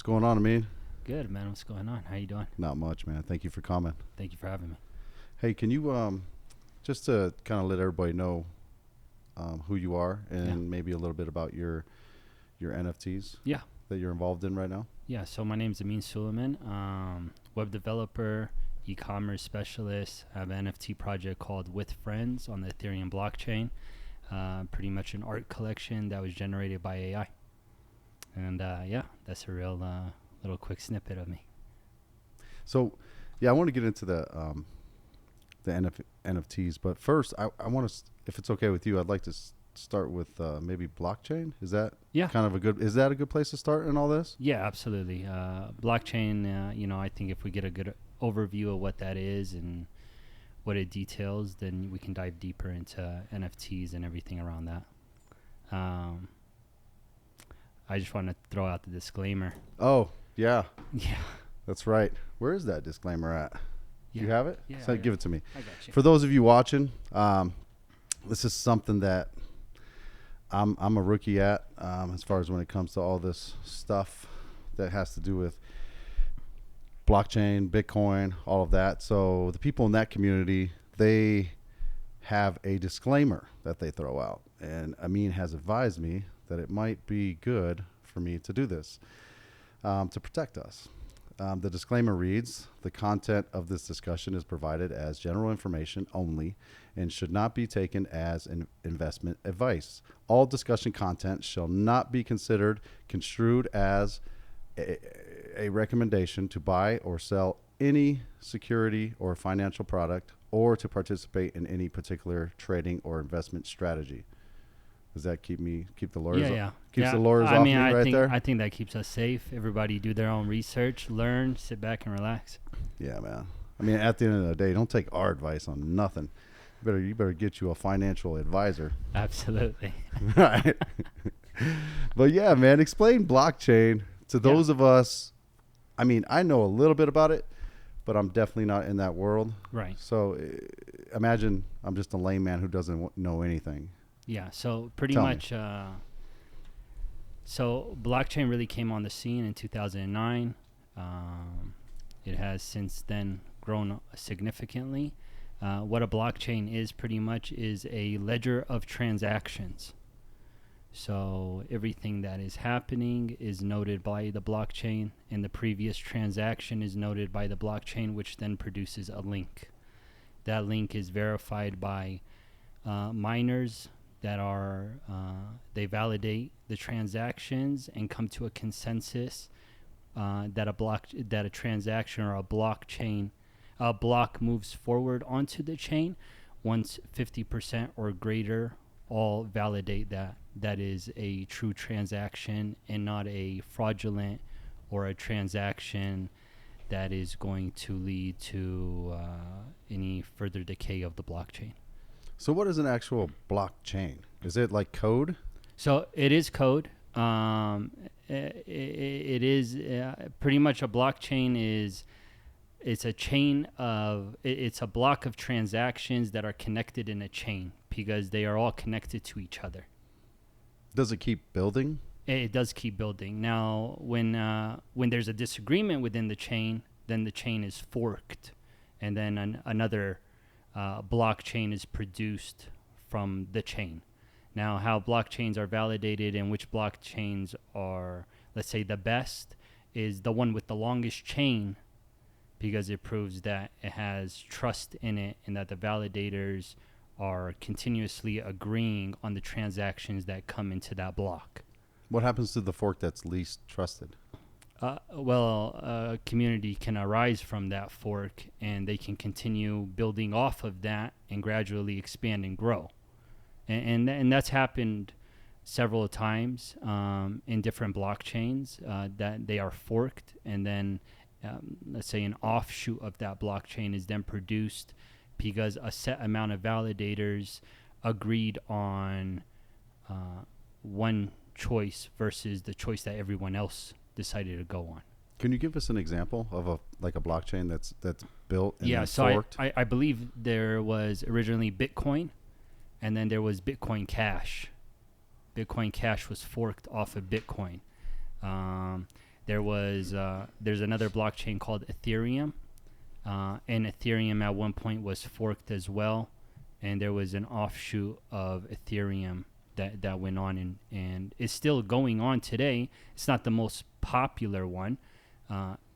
going on, Amin? Good, man. What's going on? How you doing? Not much, man. Thank you for coming. Thank you for having me. Hey, can you just to kind of let everybody know who you are and maybe a little bit about your NFTs Yeah. that you're involved in right now? Yeah. So my name's Amin Suleiman, web developer, e-commerce specialist. I have an NFT project called With Friends on the Ethereum blockchain. Pretty much an art collection that was generated by AI. And that's a real little quick snippet of me. So, yeah, I want to get into the NFTs, but first, I want to, if it's okay with you, I'd like to start with maybe blockchain. Is that is that a good place to start in all this? Yeah, absolutely. Blockchain, I think if we get a good overview of what that is and what it details, then we can dive deeper into NFTs and everything around that. I just want to throw out the disclaimer. Oh, yeah. Yeah. That's right. Where is that disclaimer at? Yeah. Do you have it? Yeah. So give it to me. I got you. For those of you watching, this is something that I'm a rookie at as far as when it comes to all this stuff that has to do with blockchain, Bitcoin, all of that. So the people in that community, they have a disclaimer that they throw out. And Amin has advised me that it might be good for me to do this to protect us. The disclaimer reads, the content of this discussion is provided as general information only and should not be taken as an investment advice. All discussion content shall not be construed as a recommendation to buy or sell any security or financial product or to participate in any particular trading or investment strategy. Does that keep the lawyers? Keeps the lawyers off me right there. I think that keeps us safe. Everybody do their own research, learn, sit back and relax. Yeah, man. I mean, at the end of the day, don't take our advice on nothing. You better get you a financial advisor. Absolutely. Right. But yeah, man, explain blockchain to those of us. I mean, I know a little bit about it, but I'm definitely not in that world. Right. So imagine I'm just a layman who doesn't know anything. Yeah, so pretty much, so blockchain really came on the scene in 2009. It has since then grown significantly. What a blockchain is pretty much is a ledger of transactions. So everything that is happening is noted by the blockchain, and the previous transaction is noted by the blockchain, which then produces a link. That link is verified by miners that are they validate the transactions and come to a consensus that a transaction or a block moves forward onto the chain once 50% or greater all validate that is a true transaction and not a fraudulent or a transaction that is going to lead to any further decay of the blockchain. So what is an actual blockchain? Is it like code? So it is code. It is pretty much a blockchain it's a chain of, it's a block of transactions that are connected in a chain because they are all connected to each other. Does it keep building? It does keep building. Now, when there's a disagreement within the chain, then the chain is forked, and then another blockchain is produced from the chain. Now, how blockchains are validated and which blockchains are, let's say, the best is the one with the longest chain, because it proves that it has trust in it and that the validators are continuously agreeing on the transactions that come into that block. What happens to the fork that's least trusted? A community can arise from that fork, and they can continue building off of that and gradually expand and grow. And that's happened several times in different blockchains that they are forked, and then let's say an offshoot of that blockchain is then produced because a set amount of validators agreed on one choice versus the choice that everyone else decided to go on. Can you give us an example of a blockchain that's built and then so forked? I believe there was originally Bitcoin, and then there was Bitcoin Cash. Bitcoin Cash was forked off of Bitcoin. There's another blockchain called Ethereum, and Ethereum at one point was forked as well, and there was an offshoot of Ethereum that went on, and it's still going on today. It's not the most popular one,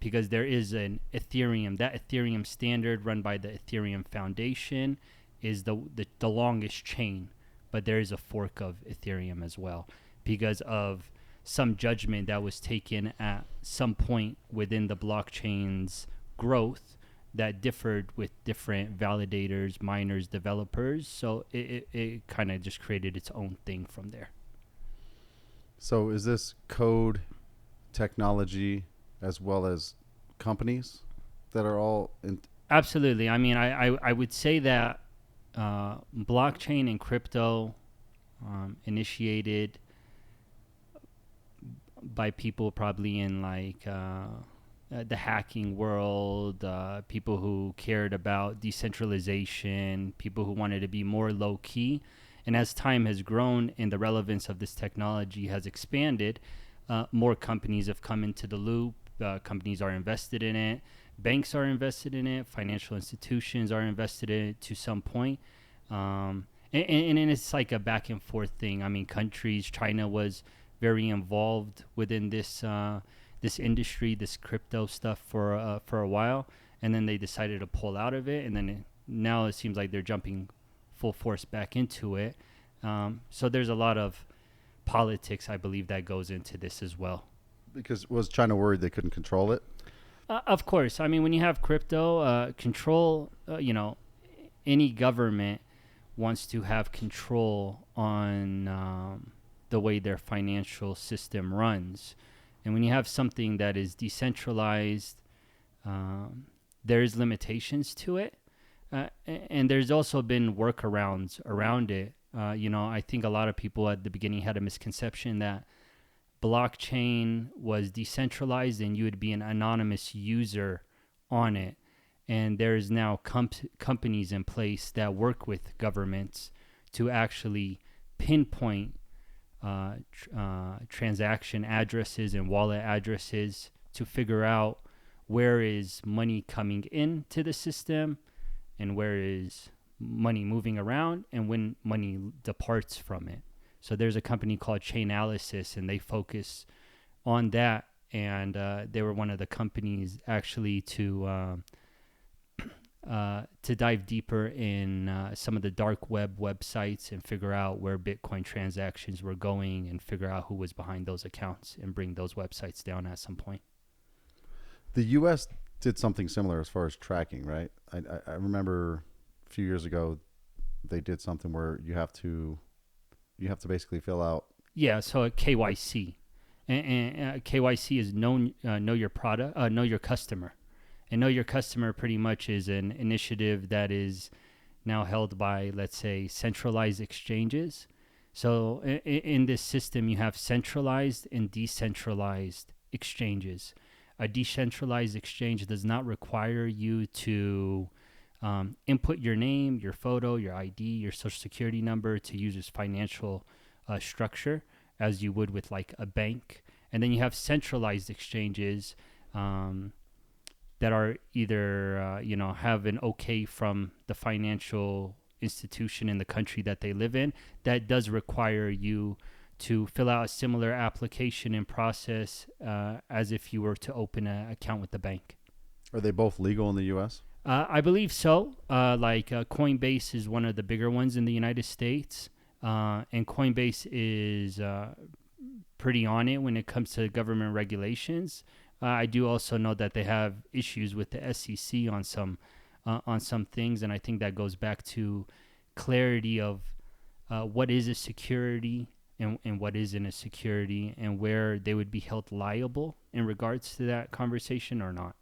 because there is an Ethereum. That Ethereum standard run by the Ethereum Foundation is the longest chain, but there is a fork of Ethereum as well because of some judgment that was taken at some point within the blockchain's growth that differed with different validators, miners, developers. So it kind of just created its own thing from there. So is this code, technology, as well as companies that are all in? Absolutely. I mean, I would say that blockchain and crypto initiated by people probably in like the hacking world, people who cared about decentralization, people who wanted to be more low key. And as time has grown and the relevance of this technology has expanded, more companies have come into the loop. Companies are invested in it. Banks are invested in it. Financial institutions are invested in it to some point. And it's like a back and forth thing. I mean, countries, China was very involved within this this industry, this crypto stuff for a while, and then they decided to pull out of it, and then now it seems like they're jumping full force back into it. So there's a lot of politics, I believe, that goes into this as well. Because was China worried they couldn't control it? Of course. I mean, when you have crypto, control, any government wants to have control on the way their financial system runs. And when you have something that is decentralized, there's limitations to it. And there's also been workarounds around it. I think a lot of people at the beginning had a misconception that blockchain was decentralized and you would be an anonymous user on it. And there's now companies in place that work with governments to actually pinpoint transaction addresses and wallet addresses to figure out where is money coming into the system and where is money moving around and when money departs from it. So there's a company called Chainalysis, and they focus on that. And they were one of the companies actually to dive deeper in some of the dark web websites and figure out where Bitcoin transactions were going and figure out who was behind those accounts and bring those websites down at some point. The U.S. did something similar as far as tracking, right? I remember a few years ago they did something where you have to basically fill out. Yeah, so a KYC. And KYC is know your product, know your customer. And Know Your Customer pretty much is an initiative that is now held by, let's say, centralized exchanges. So in this system, you have centralized and decentralized exchanges. A decentralized exchange does not require you to input your name, your photo, your ID, your social security number to use its financial structure as you would with like a bank. And then you have centralized exchanges that are either, have an okay from the financial institution in the country that they live in. That does require you to fill out a similar application and process as if you were to open an account with the bank. Are they both legal in the U.S.? I believe so. Coinbase is one of the bigger ones in the United States. And Coinbase is pretty on it when it comes to government regulations. I do also know that they have issues with the SEC on some things, and I think that goes back to clarity of what is a security and what isn't a security, and where they would be held liable in regards to that conversation or not.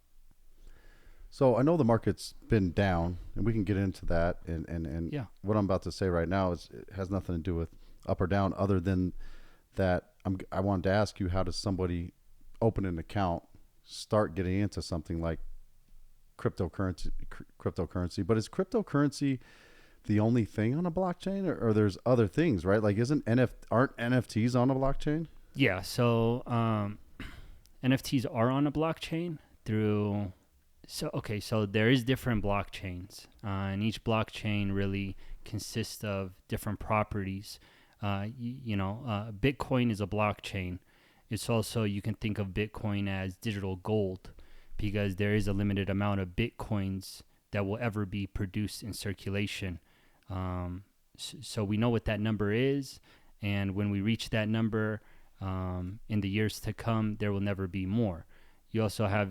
So I know the market's been down, and we can get into that. And Yeah. What I'm about to say right now it has nothing to do with up or down, other than that I wanted to ask you, how does somebody open an account, start getting into something like cryptocurrency? But is cryptocurrency the only thing on a blockchain, or there's other things, right? Like aren't NFTs on a blockchain? Yeah. So NFTs are on a blockchain through. So there is different blockchains, and each blockchain really consists of different properties. Bitcoin is a blockchain. It's also, you can think of Bitcoin as digital gold, because there is a limited amount of Bitcoins that will ever be produced in circulation. So we know what that number is, and when we reach that number, in the years to come, there will never be more. You also have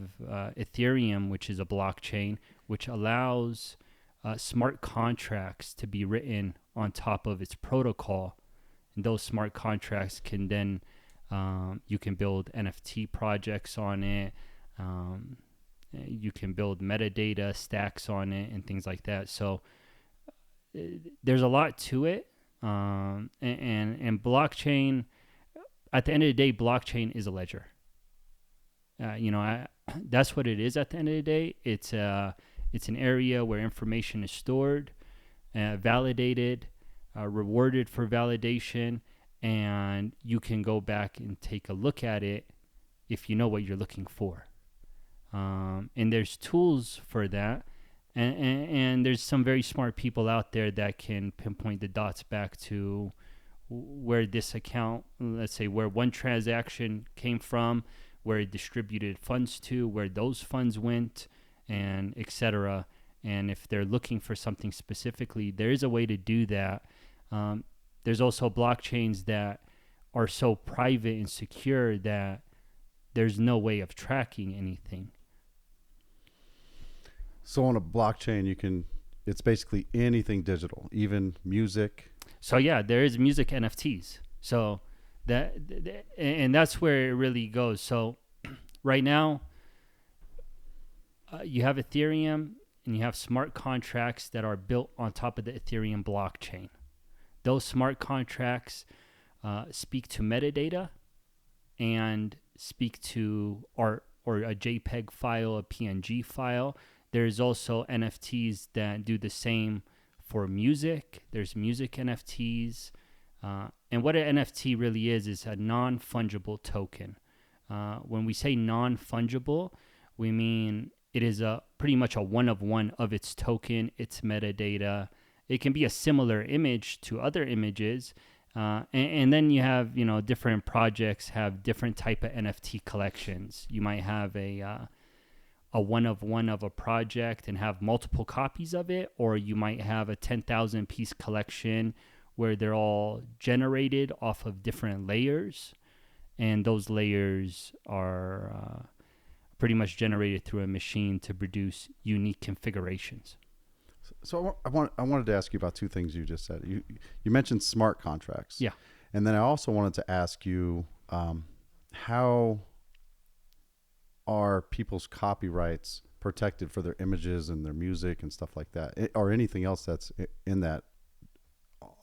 Ethereum, which is a blockchain, which allows smart contracts to be written on top of its protocol. And those smart contracts can then, you can build NFT projects on it. You can build metadata stacks on it and things like that. So there's a lot to it. And blockchain, at the end of the day, blockchain is a ledger. That's what it is at the end of the day. It's an area where information is stored, validated, rewarded for validation, and you can go back and take a look at it if you know what you're looking for. And there's tools for that, and there's some very smart people out there that can pinpoint the dots back to where this account, let's say where one transaction came from, where it distributed funds to, where those funds went, and etc. And if they're looking for something specifically, there is a way to do that. There's also blockchains that are so private and secure that there's no way of tracking anything. So on a blockchain, it's basically anything digital, even music. So yeah, there is music NFTs. So and that's where it really goes. So right now, you have Ethereum and you have smart contracts that are built on top of the Ethereum blockchain. Those smart contracts speak to metadata and speak to art, or a JPEG file, a PNG file. There's also NFTs that do the same for music. There's music NFTs. And what an NFT really is a non-fungible token. When we say non-fungible, we mean it is pretty much a one-of-one of its token, its metadata. It can be a similar image to other images. And then you have, different projects have different type of NFT collections. You might have a one-of-one of a project and have multiple copies of it, or you might have a 10,000 piece collection where they're all generated off of different layers, and those layers are pretty much generated through a machine to produce unique configurations. So I wanted to ask you about two things you just said. You mentioned smart contracts. Yeah. And then I also wanted to ask you, how are people's copyrights protected for their images and their music and stuff like that, or anything else that's in that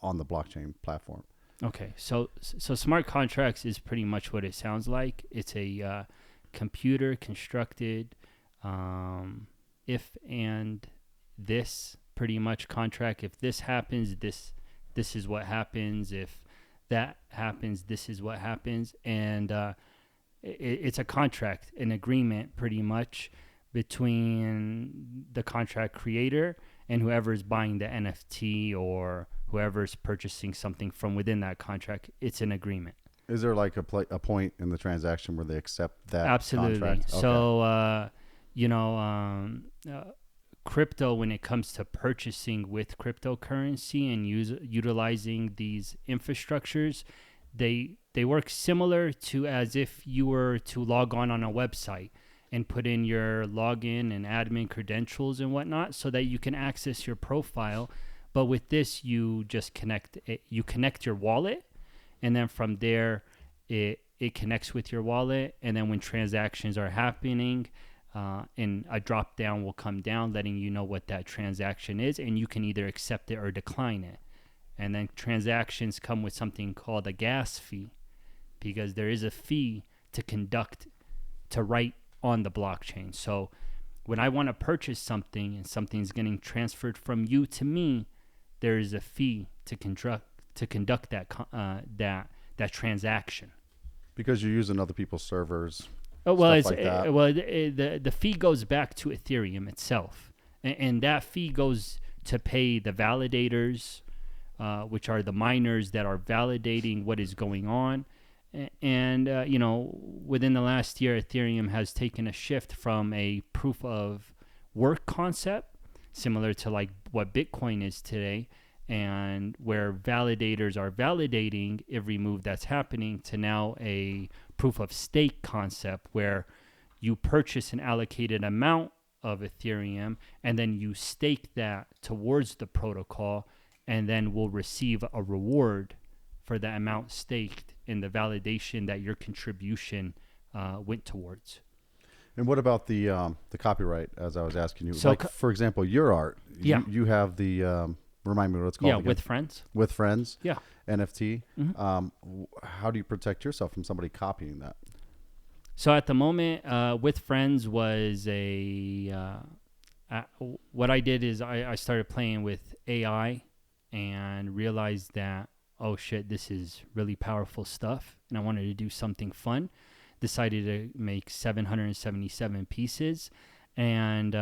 on the blockchain platform? Okay, so smart contracts is pretty much what it sounds like. It's a computer constructed if and this pretty much contract. If this happens, this is what happens. If that happens, this is what happens. And it's a contract, an agreement pretty much between the contract creator and whoever is buying the NFT, or whoever is purchasing something from within that contract. It's an agreement. Is there like a point in the transaction where they accept that? Absolutely. Contract? Okay. So, crypto, when it comes to purchasing with cryptocurrency and utilizing these infrastructures, they work similar to as if you were to log on a website and put in your login and admin credentials and whatnot so that you can access your profile. But with this, you just connect your wallet, and then from there, it connects with your wallet. And then when transactions are happening, and a drop down will come down letting you know what that transaction is, and you can either accept it or decline it. And then transactions come with something called a gas fee, because there is a fee to write on the blockchain. So when I want to purchase something and something's getting transferred from you to me, there is a fee to conduct that transaction. Because you're using other people's servers. Well, stuff like that. the fee goes back to Ethereum itself, and that fee goes to pay the validators, which are the miners that are validating what is going on. And within the last year, Ethereum has taken a shift from a proof of work concept, similar to like what Bitcoin is today, and where validators are validating every move that's happening, to now a proof of stake concept where you purchase an allocated amount of Ethereum and then you stake that towards the protocol, and then will receive a reward for the amount staked in the validation that your contribution went towards. And what about the copyright? As I was asking you, So like for example, your art. Yeah. You have the remind me what it's called. Yeah, again. with friends. With Friends. Yeah. NFT. Mhm. How do you protect yourself from somebody copying that? So at the moment, with friends was what I did is I started playing with AI and realized that, oh shit, this is really powerful stuff, and I wanted to do something fun. Decided to make 777 pieces, and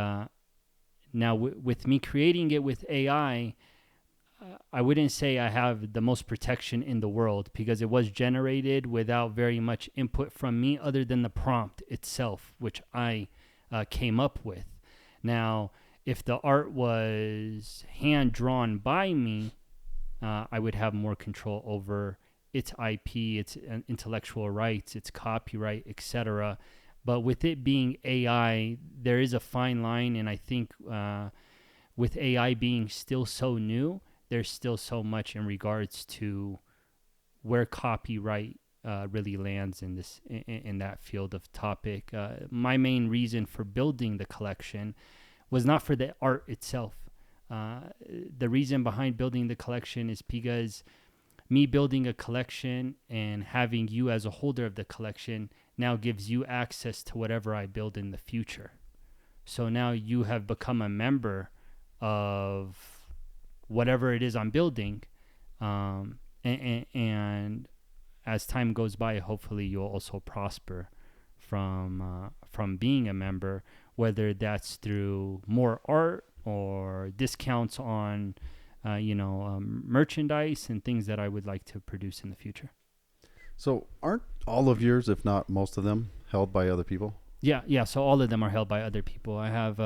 now with me creating it with AI, I wouldn't say I have the most protection in the world, because it was generated without very much input from me other than the prompt itself, which I came up with. Now, if the art was hand drawn by me, I would have more control over its IP, its intellectual rights, its copyright, etc. But with it being AI, there is a fine line, and I think with AI being still so new, there's still so much in regards to where copyright really lands in this in that field of topic. My main reason for building the collection was not for the art itself. The reason behind building the collection is because me building a collection and having you as a holder of the collection now gives you access to whatever I build in the future. So now you have become a member of whatever it is I'm building, and as time goes by, hopefully you'll also prosper from being a member, whether that's through more art or discounts on merchandise and things that I would like to produce in the future. So aren't all of yours, if not most of them, held by other people? Yeah. So all of them are held by other people. I have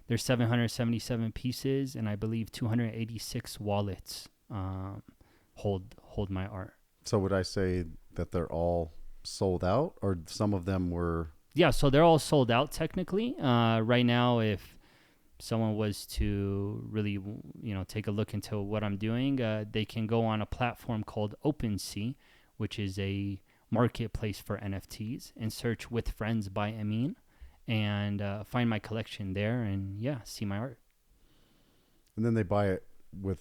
there's 777 pieces, and I believe 286 wallets hold my art. So would I say that they're all sold out, or some of them were? Yeah, so they're all sold out technically. Right now, if someone was to really, take a look into what I'm doing, they can go on a platform called OpenSea, which is a marketplace for NFTs, and search "With Friends" by Amin, and find my collection there, and see my art. And then they buy it with.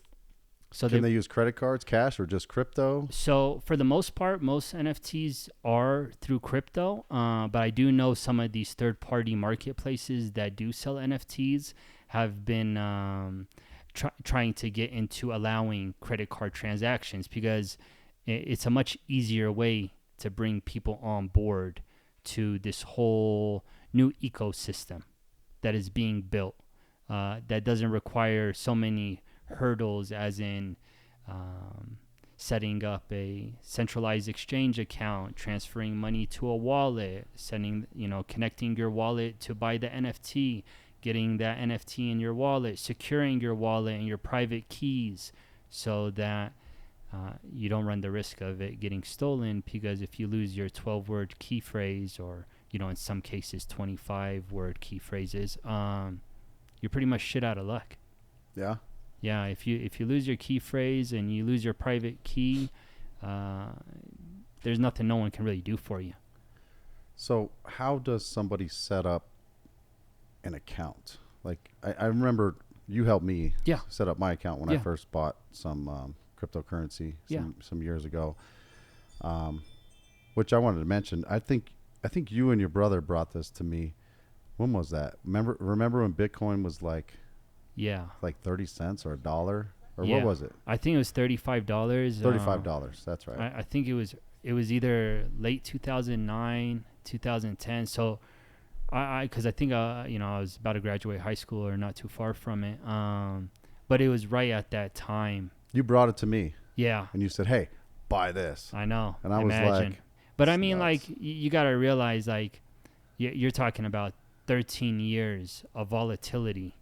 So can they use credit cards, cash, or just crypto? So for the most part, most NFTs are through crypto, but I do know some of these third-party marketplaces that do sell NFTs have been trying to get into allowing credit card transactions, because it's a much easier way to bring people on board to this whole new ecosystem that is being built, that doesn't require so many hurdles, as in setting up a centralized exchange account, transferring money to a wallet, connecting your wallet to buy the NFT, getting that NFT in your wallet, securing your wallet and your private keys, so that you don't run the risk of it getting stolen. Because if you lose your 12-word key phrase, or in some cases 25-word key phrases, you're pretty much shit out of luck. Yeah. Yeah, if you lose your key phrase and you lose your private key, there's nothing no one can really do for you. So how does somebody set up an account? Like I remember you helped me set up my account when I first bought some cryptocurrency some years ago, which I wanted to mention. I think you and your brother brought this to me. When was that? Remember when Bitcoin was like 30 cents or $1, or what was it? I think it was $35. $35. That's right. I think it was either late 2009, 2010. So because I think you know, I was about to graduate high school or not too far from it. But it was right at that time. You brought it to me. Yeah. And you said, "Hey, buy this." I know. And I was like, but I mean, nuts. like, you got to realize, like, you're talking about 13 years of volatility.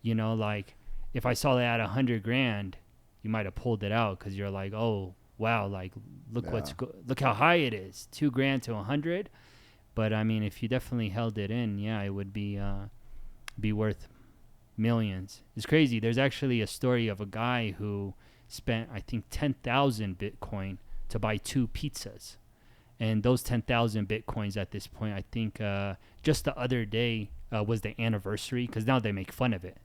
You know, like, if I saw that at 100 grand, you might have pulled it out because you're like, oh, wow, like, look look how high it is, 2 grand to 100. But I mean, if you definitely held it in, yeah, it would be worth millions. It's crazy. There's actually a story of a guy who spent, I think, 10,000 Bitcoin to buy 2 pizzas. And those 10,000 Bitcoins at this point, I think just the other day was the anniversary, because now they make fun of it.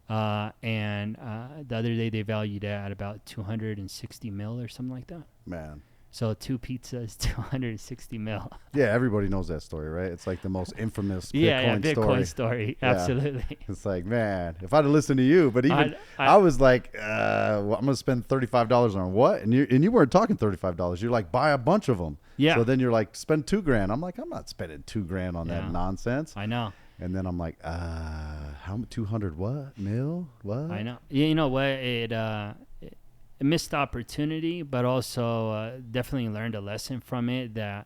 And the other day they valued it at about 260 mil or something like that. Man. So 2 pizzas, 260 mil. Yeah, everybody knows that story, right? It's like the most infamous Bitcoin story. Yeah. Absolutely. It's like, man, if I'd have listened to you, but even I was like, well, I'm gonna spend $35 on what? And you weren't talking $35. You're like, buy a bunch of them. Yeah. So then you're like, spend $2 grand. I'm like, I'm not spending $2 grand on that nonsense. I know. And then I'm like, how 200 what mil? What? I know. You know what? It a missed opportunity, but also definitely learned a lesson from it, that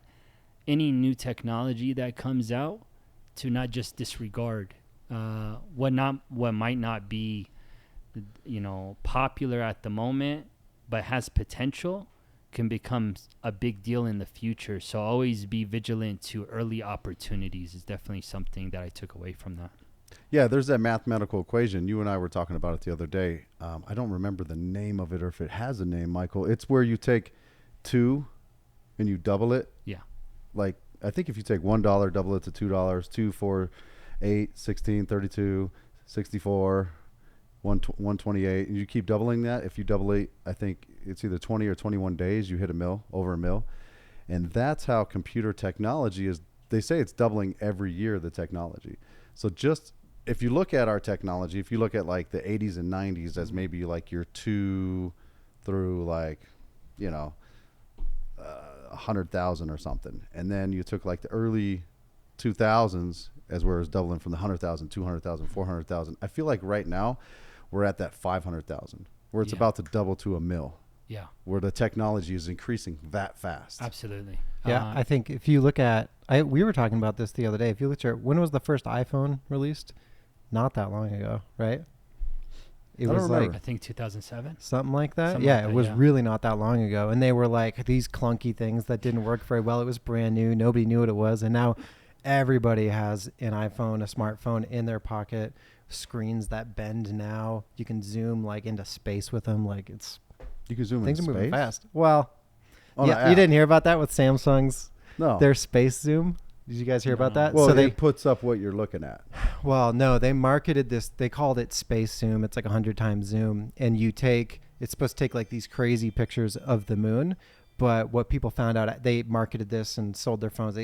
any new technology that comes out, to not just disregard what might not be, you know, popular at the moment, but has potential, can become a big deal in the future. So always be vigilant to early opportunities is definitely something that I took away from that. Yeah, there's that mathematical equation. You and I were talking about it the other day. I don't remember the name of it, or if it has a name, Michael. It's where you take 2 and you double it. Yeah. Like, I think if you take $1, double it to $2, 2, 4, 8, 16, 32, 64, 128, and you keep doubling that. If you double it, I think it's either 20 or 21 days, you hit over a mil. And that's how computer technology is. They say it's doubling every year, the technology. So just, if you look at our technology, if you look at like the 80s and 90s as maybe like your 2 through like, you know, 100,000 or something. And then you took like the early 2000s as where it's doubling from the 100,000, 200,000, 400,000. I feel like right now we're at that 500,000 where it's about to double to a mil. Yeah. Where the technology is increasing that fast. Absolutely. Yeah, I think if you look at, we were talking about this the other day. If you look at, when was the first iPhone released? Not that long ago, right? It was like, I think 2007. Something like that. Something Yeah, like that, it was yeah. really not that long ago. And they were like these clunky things that didn't work very well. It was brand new. Nobody knew what it was. And now everybody has an iPhone, a smartphone in their pocket, screens that bend now. You can zoom like into space with them. Like You can zoom things in are moving space? fast. Well, On yeah, an you didn't app. hear about that with Samsung's, No. their space zoom? Did you guys hear about that? Well, So it puts up what you're looking at. Well, no, they marketed this. They called it space zoom. It's like 100 times zoom. And it's supposed to take like these crazy pictures of the moon. But what people found out, they marketed this and sold their phones.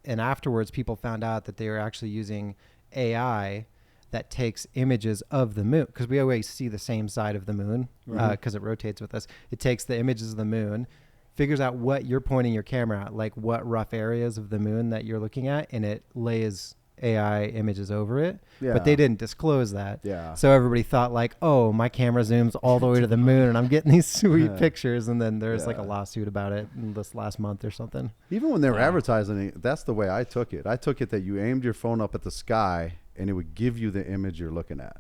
And afterwards, people found out that they were actually using AI that takes images of the moon. Because we always see the same side of the moon because it rotates with us. It takes the images of the moon, figures out what you're pointing your camera at, like what rough areas of the moon that you're looking at, and it lays AI images over it. Yeah. But they didn't disclose that. Yeah. So everybody thought like, oh, my camera zooms all the way to the moon and I'm getting these sweet pictures. And then there's like a lawsuit about it in this last month or something. Even when they were advertising it, that's the way I took it. I took it that you aimed your phone up at the sky and it would give you the image you're looking at.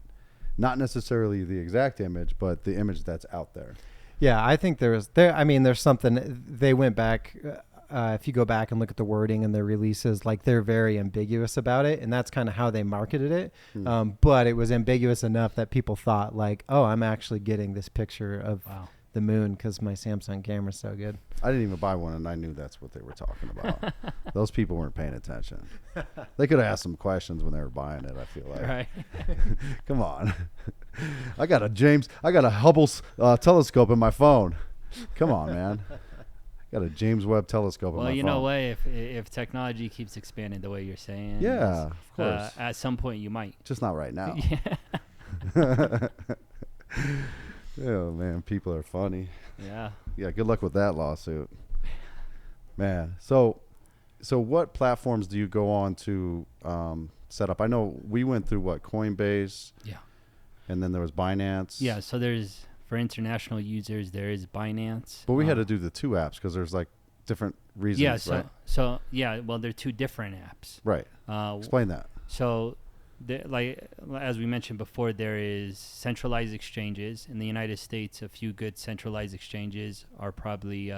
Not necessarily the exact image, but the image that's out there. Yeah, I think there's something. They went back. If you go back and look at the wording and the releases, like they're very ambiguous about it, and that's kind of how they marketed it. But it was ambiguous enough that people thought like, "Oh, I'm actually getting this picture of the moon because my Samsung camera's so good." I didn't even buy one, and I knew that's what they were talking about. Those people weren't paying attention. They could have asked some questions when they were buying it, I feel like. Right. Come on. I got a Hubble telescope in my phone. Come on, man. Got a James Webb telescope in my phone. Well, you know what? If technology keeps expanding the way you're saying, Yeah, of course. at some point you might. Just not right now. Oh, man, people are funny. Yeah. Yeah, good luck with that lawsuit. Man, so So what platforms do you go on to set up? I know we went through Coinbase. Yeah. And then there was Binance. Yeah. So there's, for international users, there is Binance. But we had to do the two apps because there's like different reasons, yeah. right? Well, they're two different apps. Right. Explain that. So, like as we mentioned before, there is centralized exchanges in the United States. A few good centralized exchanges are probably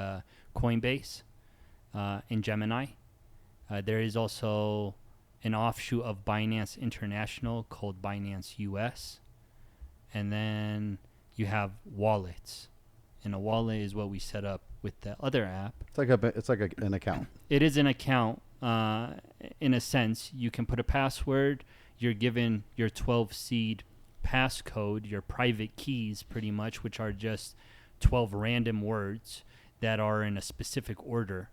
Coinbase and Gemini. There is also an offshoot of Binance International called Binance US, and then you have wallets. And a wallet is what we set up with the other app. It's like an account. It is an account. In a sense, you can put a password. You're given your 12-seed passcode, your private keys, pretty much, which are just 12 random words that are in a specific order,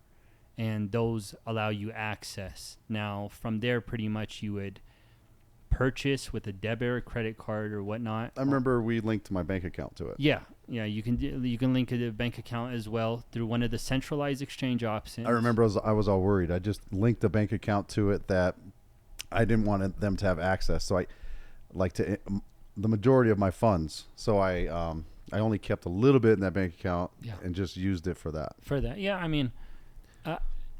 and those allow you access. Now, from there, pretty much you would purchase with a debit or credit card or whatnot. I remember we linked my bank account to it. Yeah, you can link a bank account as well through one of the centralized exchange options. I remember I was all worried. I just linked a bank account to it that I didn't want them to have access. So I like to the majority of my funds. So I only kept a little bit in that bank account and just used it for that. Yeah. I mean,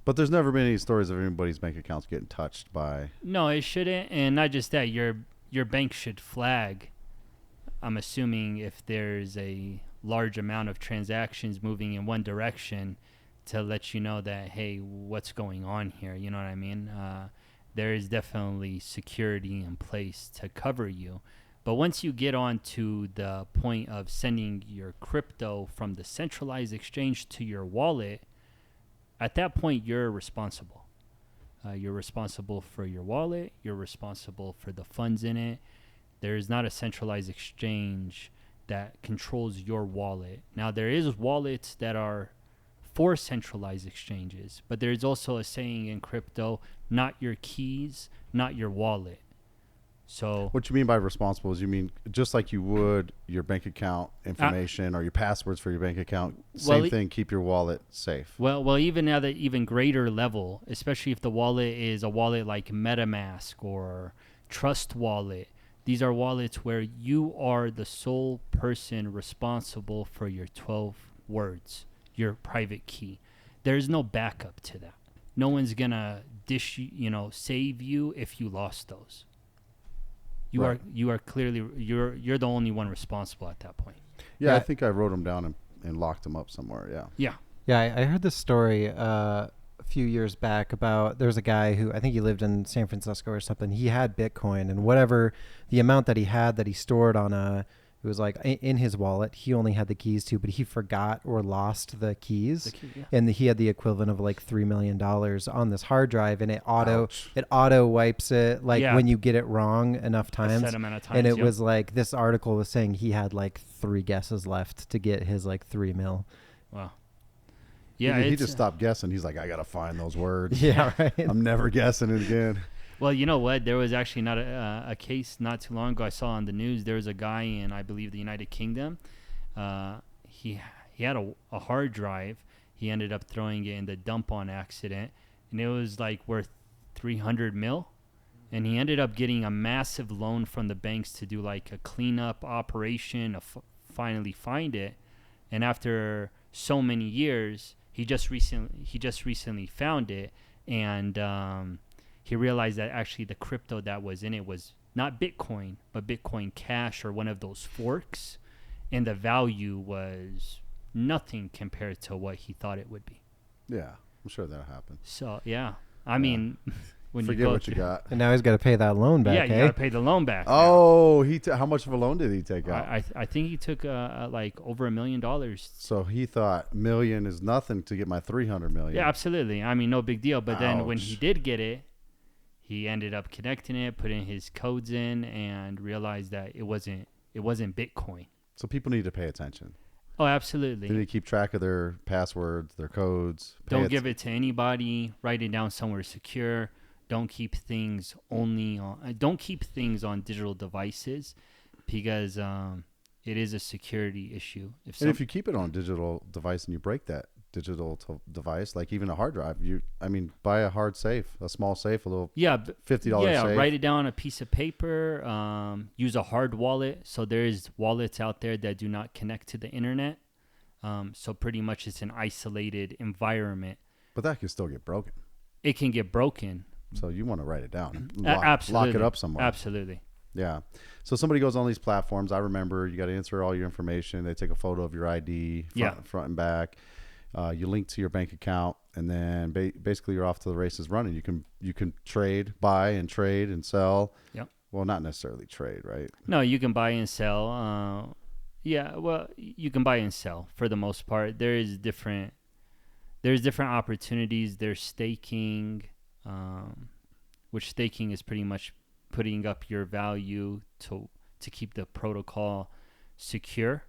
but there's never been any stories of anybody's bank accounts getting touched by. No, it shouldn't, and not just that. Your bank should flag. I'm assuming if there's a large amount of transactions moving in one direction, to let you know that, hey, what's going on here? You know what I mean? There is definitely security in place to cover you. But once you get on to the point of sending your crypto from the centralized exchange to your wallet, at that point, you're responsible. You're responsible for your wallet. You're responsible for the funds in it. There is not a centralized exchange that controls your wallet. Now, there is wallets that are for centralized exchanges, but there's also a saying in crypto, not your keys, not your wallet. So what you mean by responsible is you mean just like you would your bank account information or your passwords for your bank account, same thing, keep your wallet safe. Well, even at an even greater level, especially if the wallet is a wallet like MetaMask or Trust Wallet, these are wallets where you are the sole person responsible for your 12 words, your private key. There's no backup to that. No one's gonna save you if you lost those. You are clearly you're the only one responsible at that point. Yeah, I think I wrote them down and locked them up somewhere. Yeah. I heard this story a few years back about there's a guy who I think he lived in San Francisco or something. He had Bitcoin, and whatever the amount that he had that he stored on it was like in his wallet, he only had the keys to, but he forgot or lost the keys. And he had the equivalent of like $3 million on this hard drive, and it auto wipes it when you get it wrong enough times. A set amount of times. And it was like, this article was saying he had like 3 guesses left to get his like 3 mil. Wow. Yeah. He just stopped guessing. He's like, I got to find those words. Yeah, right. I'm never guessing it again. Well, you know what? There was actually not a case not too long ago I saw on the news. There was a guy in, I believe, the United Kingdom. He had a hard drive. He ended up throwing it in the dump on accident, and it was like worth 300 mil. And he ended up getting a massive loan from the banks to do like a cleanup operation, finally find it. And after so many years, he just recently found it, and he realized that actually the crypto that was in it was not Bitcoin, but Bitcoin Cash or one of those forks. And the value was nothing compared to what he thought it would be. Yeah, I'm sure that'll happen. So, yeah. I mean, when forget you go what you got. And now he's got to pay that loan back. Yeah, you got to pay the loan back. Oh, how much of a loan did he take out? I think he took like over $1 million. So he thought million is nothing to get my 300 million. Yeah, absolutely. I mean, no big deal. But then when he did get it, he ended up connecting it, putting his codes in, and realized that it wasn't Bitcoin. So people need to pay attention. Oh, absolutely. They need to keep track of their passwords, their codes. Don't give it to anybody. Write it down somewhere secure. Don't keep things on digital devices, because it is a security issue. If you keep it on a digital device and you break that, digital device, like even a hard drive. Buy a hard safe, a small safe, a little Yeah, $50 safe. write it down on a piece of paper. Use a hard wallet. So there's wallets out there that do not connect to the internet. So pretty much it's an isolated environment. But that can still get broken. It can get broken. So you want to write it down. Absolutely. Lock it up somewhere. Absolutely. Yeah. So somebody goes on these platforms. I remember you got to enter all your information. They take a photo of your ID, front and back. You link to your bank account, and then basically you're off to the races running. You can buy and sell. Yep. Well, not necessarily trade, right? No, you can buy and sell. You can buy and sell for the most part. There's different opportunities. There's staking, which staking is pretty much putting up your value to keep the protocol secure,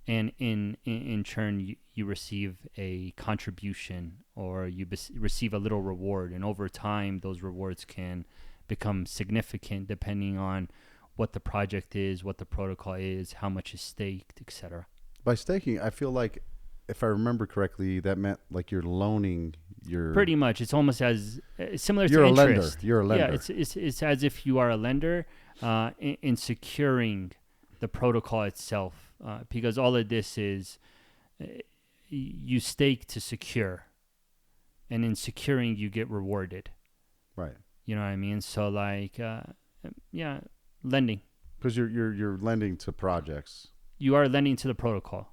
and in turn you receive a contribution, or you receive a little reward, and over time those rewards can become significant depending on what the project is, what the protocol is, how much is staked, etc. By staking, I feel like, if I remember correctly, that meant like you're loaning your... Pretty much. It's almost as similar you're to a interest. lender. You're a lender. Yeah, it's as if you are a lender in securing the protocol itself, because all of this is you stake to secure, and in securing you get rewarded. Right. You know what I mean? So lending. Because you're lending to projects. You are lending to the protocol.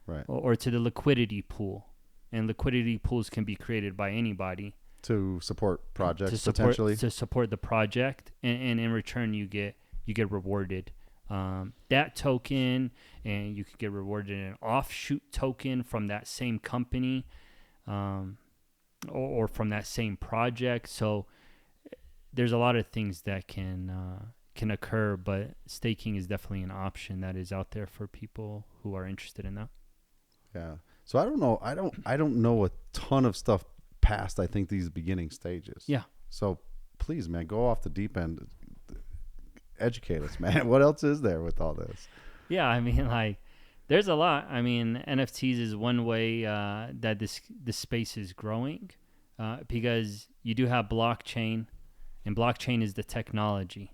Right. Or to the liquidity pool. And liquidity pools can be created by anybody. To support projects, potentially. To support the project. And in return, you get rewarded. That token, and you could get rewarded an offshoot token from that same company, or from that same project. So there's a lot of things that can occur, but staking is definitely an option that is out there for people who are interested in that. Yeah. So I don't know. I don't know a ton of stuff past, I think, these beginning stages. Yeah. So please, man, go off the deep end. Educate us, man. What else is there with all this? Yeah, I mean, like, there's a lot. I mean, NFTs is one way that this space is growing, because you do have blockchain, and blockchain is the technology.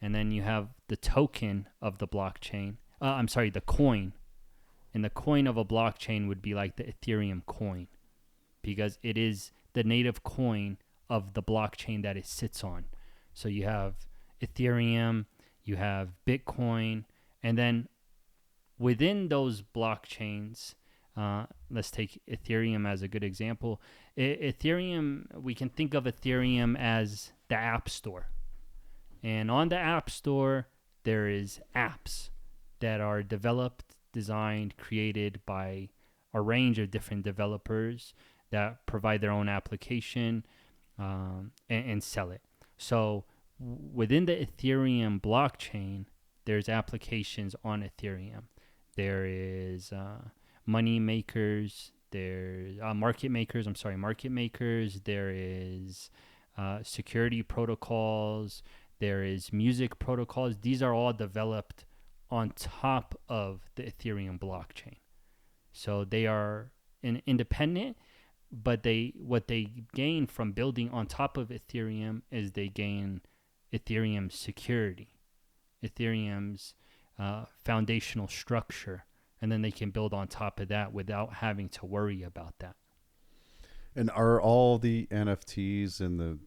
And then you have the token of the blockchain. The coin. And the coin of a blockchain would be like the Ethereum coin, because it is the native coin of the blockchain that it sits on. So you have Ethereum, you have Bitcoin, and then within those blockchains, let's take Ethereum as a good example. Ethereum, we can think of Ethereum as the App Store. And on the App Store, there is apps that are developed, designed, created by a range of different developers that provide their own application, and sell it. So within the Ethereum blockchain, there's applications on Ethereum. There is money makers. There's market makers. There is security protocols. There is music protocols. These are all developed on top of the Ethereum blockchain. So they are independent, but what they gain from building on top of Ethereum is they gain Ethereum's security, Ethereum's foundational structure, and then they can build on top of that without having to worry about that. And are all the NFTs and the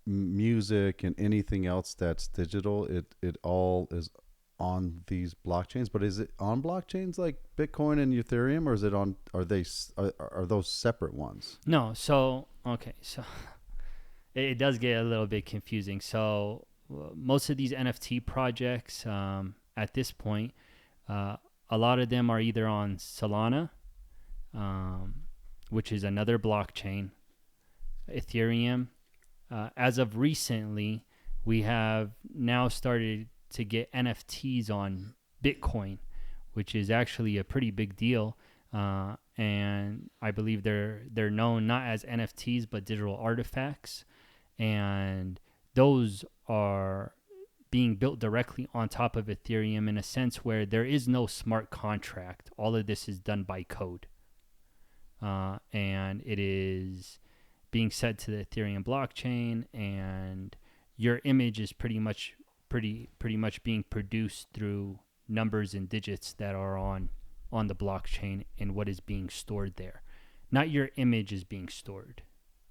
music and anything else that's digital, it all is on these blockchains? But is it on blockchains like Bitcoin and Ethereum, or is it on? Are those separate ones? No. So it does get a little bit confusing. So most of these NFT projects, at this point, a lot of them are either on Solana, which is another blockchain, Ethereum. As of recently, we have now started to get NFTs on Bitcoin, which is actually a pretty big deal. And I believe they're known not as NFTs, but digital artifacts. And those are being built directly on top of Ethereum in a sense where there is no smart contract. All of this is done by code. and it is being set to the Ethereum blockchain, and your image is pretty much being produced through numbers and digits that are on the blockchain and what is being stored there. Not your image is being stored.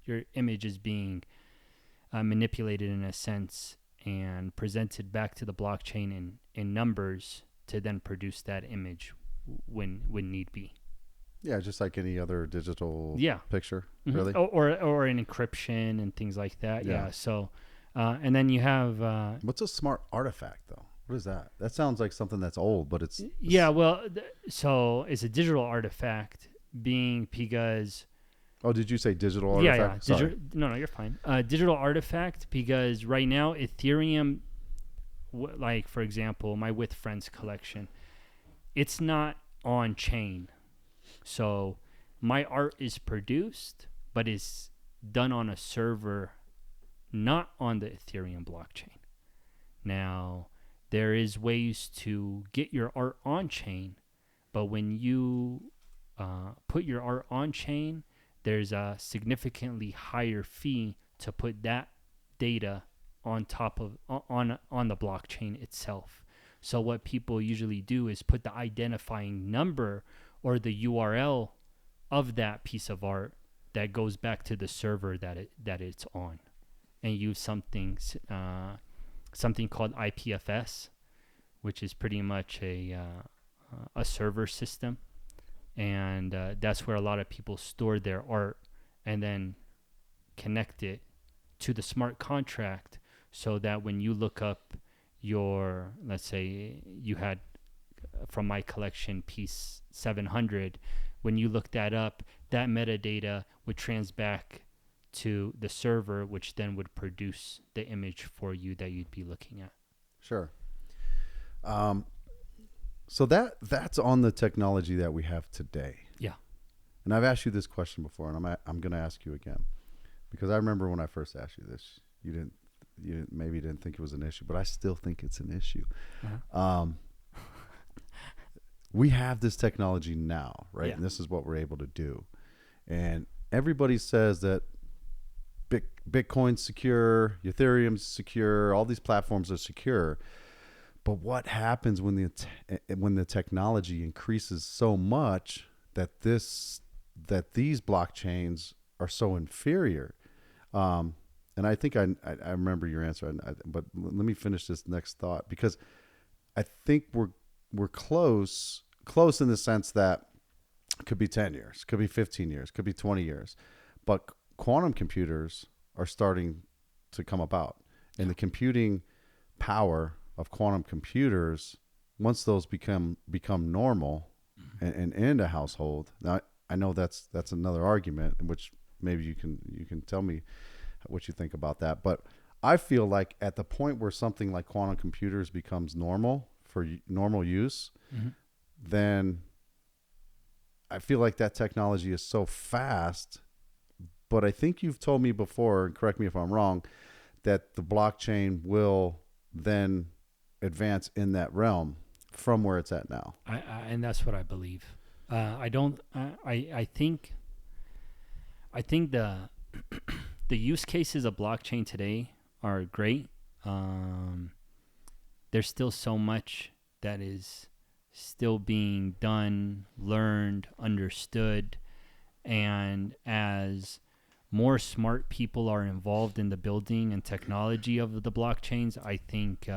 Your image is being manipulated in a sense and presented back to the blockchain in numbers to then produce that image when need be. Yeah, just like any other digital picture, Mm-hmm. really. Or an encryption and things like that. Yeah. So, and then you have. What's a smart artifact, though? What is that? That sounds like something that's old, but it's. Yeah, well, so it's a digital artifact being because. Oh, did you say digital artifact? Yeah. No, you're fine. Digital artifact because right now Ethereum, like for example, my With Friends collection, it's not on chain. So my art is produced, but is done on a server, not on the Ethereum blockchain. Now, there is ways to get your art on chain, but when you put your art on chain, there's a significantly higher fee to put that data on top of on the blockchain itself. So what people usually do is put the identifying number or the URL of that piece of art that goes back to the server that it's on, and use something called IPFS, which is pretty much a server system, and that's where a lot of people store their art and then connect it to the smart contract, so that when you look up your, let's say you had from my collection piece 700, when you look that up, that metadata would back to the server, which then would produce the image for you that you'd be looking at. Sure. So that's on the technology that we have today. Yeah. And I've asked you this question before, and I'm going to ask you again, because I remember when I first asked you this, you didn't think it was an issue, but I still think it's an issue. Uh-huh. We have this technology now, right? Yeah. And this is what we're able to do. And everybody says that Bitcoin's secure, Ethereum's secure, all these platforms are secure. But what happens when the technology increases so much that these blockchains are so inferior? And I think I remember your answer, but let me finish this next thought, because I think we're close in the sense that it could be 10 years, could be 15 years, could be 20 years, but quantum computers are starting to come about, and the computing power of quantum computers, once those become normal and in a household. Now I know that's another argument, in which maybe you can tell me what you think about that, but I feel like at the point where something like quantum computers becomes normal for normal use, Mm-hmm. then I feel like that technology is so fast. But I think you've told me before, and correct me if I'm wrong, that the blockchain will then advance in that realm from where it's at now. And that's what I believe. I think the use cases of blockchain today are great. There's still so much that is still being done, learned, understood, and as more smart people are involved in the building and technology of the blockchains, I think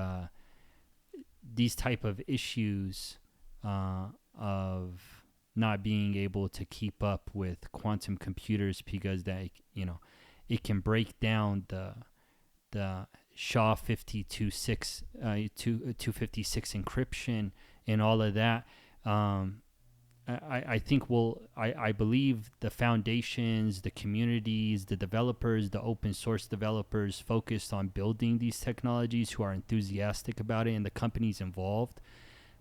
these type of issues of not being able to keep up with quantum computers, because it can break down the SHA-256 encryption and all of that. I think I believe the foundations, the communities, the developers, the open source developers focused on building these technologies, who are enthusiastic about it, and the companies involved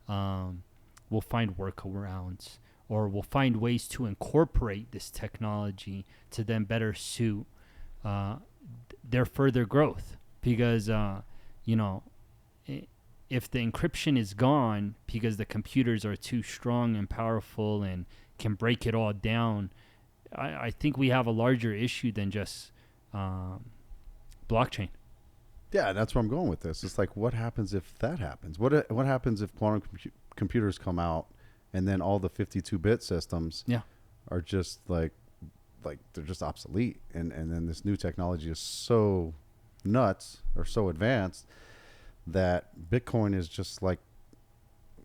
will find workarounds, or will find ways to incorporate this technology to then better suit their further growth. Because if the encryption is gone because the computers are too strong and powerful and can break it all down I think we have a larger issue than just blockchain. Yeah, that's where I'm going with this. It's like, what happens if that happens? What happens if quantum computers come out and then all the 52-bit systems are just like they're just obsolete, and then this new technology is so nuts or so advanced that Bitcoin is just like,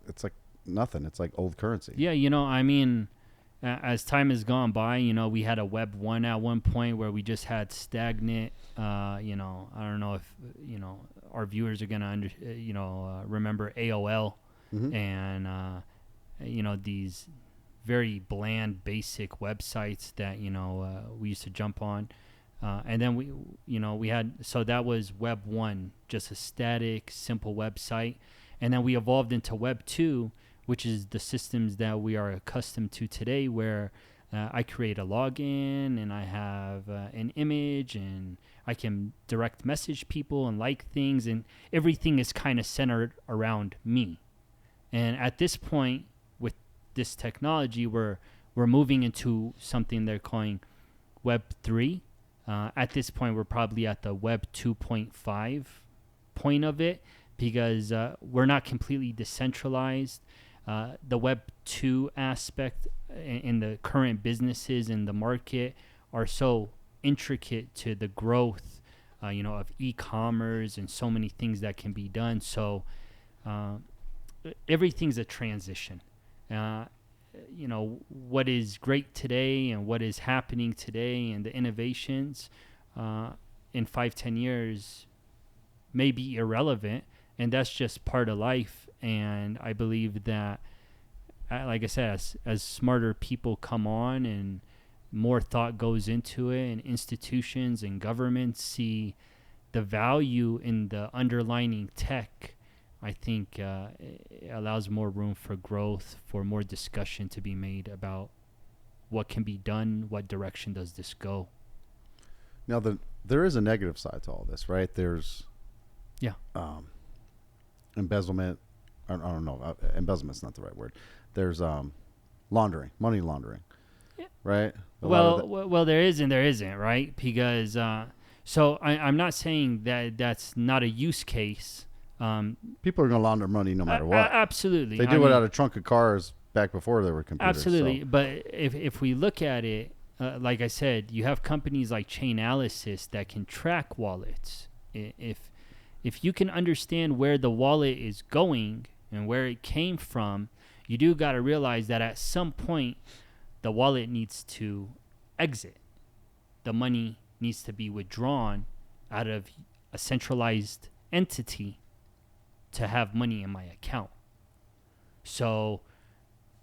it's like nothing. It's like old currency. Yeah, I mean, as time has gone by, we had a Web 1 at one point where we just had stagnant, I don't know if, our viewers are going to, remember AOL and, these very bland, basic websites that, we used to jump on. And then we had, so that was Web 1, just a static, simple website. And then we evolved into Web 2, which is the systems that we are accustomed to today, where I create a login and I have an image and I can direct message people and like things, and everything is kind of centered around me. And at this point, with this technology, we're moving into something they're calling Web 3. At this point, we're probably at the Web 2.5 point of it, because we're not completely decentralized. The Web 2 aspect in the current businesses in the market are so intricate to the growth, of e-commerce and so many things that can be done. So everything's a transition. What is great today and what is happening today and the innovations in 5-10 years may be irrelevant, and that's just part of life. And I believe that, like I said, as smarter people come on and more thought goes into it, and institutions and governments see the value in the underlying tech, I think it allows more room for growth, for more discussion to be made about what can be done, what direction does this go. Now, there is a negative side to all this, right? There's embezzlement. I don't know. Embezzlement's not the right word. There's laundering, money laundering, right? Well, there is and there isn't, right? Because so I'm not saying that that's not a use case. People are going to launder money no matter what. Absolutely. They do it out of trunk of cars back before there were computers. Absolutely. So. But if we look at it, like I said, you have companies like Chainalysis that can track wallets. If you can understand where the wallet is going and where it came from, you do got to realize that at some point the wallet needs to exit. The money needs to be withdrawn out of a centralized entity to have money in my account. So,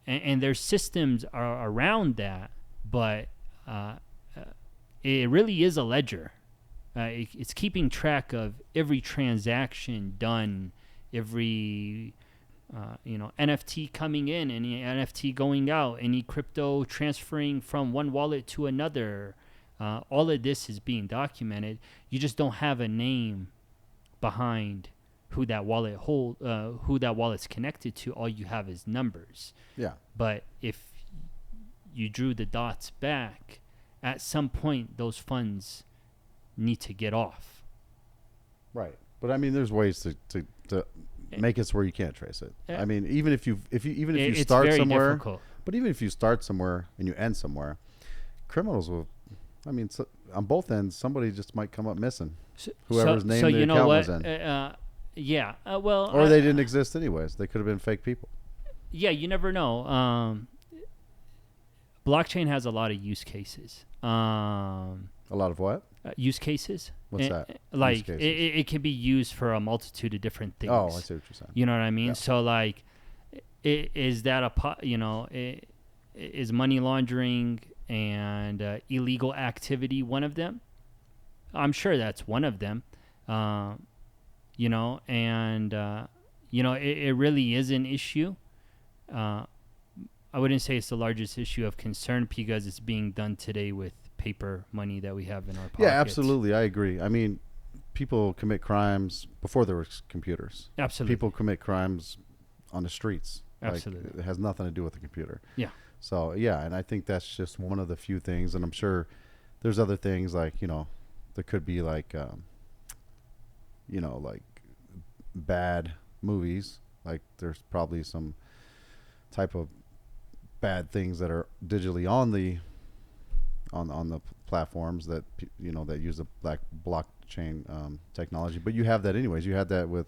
and there's systems around that, but it really is a ledger. It's keeping track of every transaction done, every NFT coming in, any NFT going out, any crypto transferring from one wallet to another. All of this is being documented. You just don't have a name behind who that wallet's connected to. All you have is numbers. Yeah. But if you drew the dots back, at some point those funds need to get off. Right. But I mean, there's ways to make it so where you can't trace it. I mean, even if you start somewhere, difficult. But even if you start somewhere and you end somewhere, criminals will. I mean, on both ends, somebody just might come up missing. Whoever's name the account was in. Or they didn't exist anyways. They could have been fake people. Yeah, you never know. Blockchain has a lot of use cases. A lot of what? Use cases. What's that? Like it can be used for a multitude of different things. Oh, I see what you're saying. You know what I mean? Yeah. So like, is that is money laundering and illegal activity one of them? I'm sure that's one of them. It really is an issue. I wouldn't say it's the largest issue of concern because it's being done today with paper money that we have in our pockets. Yeah, absolutely. I agree. I mean, people commit crimes before there was computers. Absolutely. People commit crimes on the streets. Absolutely. Like, it has nothing to do with the computer. Yeah. So yeah, and I think that's just one of the few things, and I'm sure there's other things like, there could be like, like bad movies. Like there's probably some type of bad things that are digitally on the platforms that that use the blockchain technology. But you have that anyways. You had that with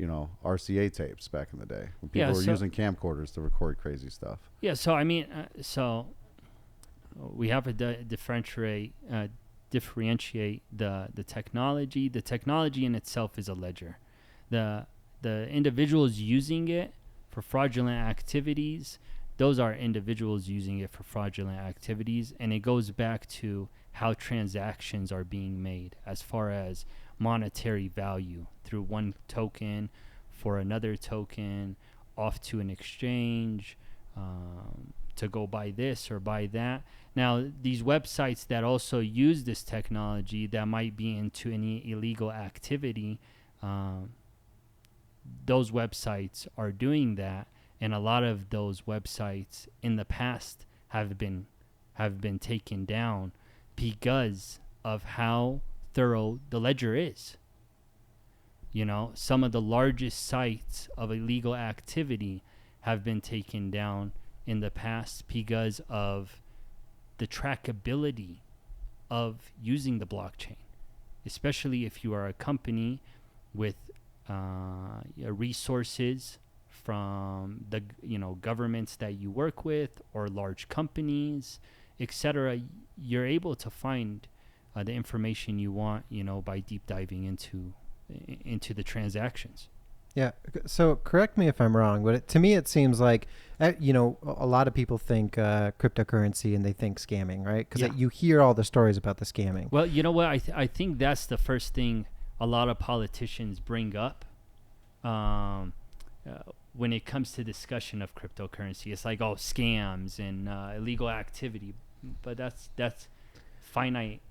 RCA tapes back in the day when people were using camcorders to record crazy stuff. Yeah. So I mean, so we have to differentiate the technology. The technology in itself is a ledger. The individuals using it for fraudulent activities, those are individuals using it for fraudulent activities, and it goes back to how transactions are being made as far as monetary value through one token for another token, off to an exchange, to go buy this or buy that. Now, these websites that also use this technology that might be into any illegal activity, those websites are doing that, and a lot of those websites in the past have been taken down because of how thorough the ledger is. Some of the largest sites of illegal activity have been taken down in the past because of the trackability of using the blockchain, especially if you are a company with resources from the governments that you work with or large companies, etc. You're able to find the information you want, by deep diving into the transactions. Yeah. So correct me if I'm wrong, but to me it seems like, a lot of people think cryptocurrency and they think scamming, right? Because you hear all the stories about the scamming. Well, you know what? I think that's the first thing a lot of politicians bring up when it comes to discussion of cryptocurrency. It's like, oh, scams and illegal activity, but that's finite.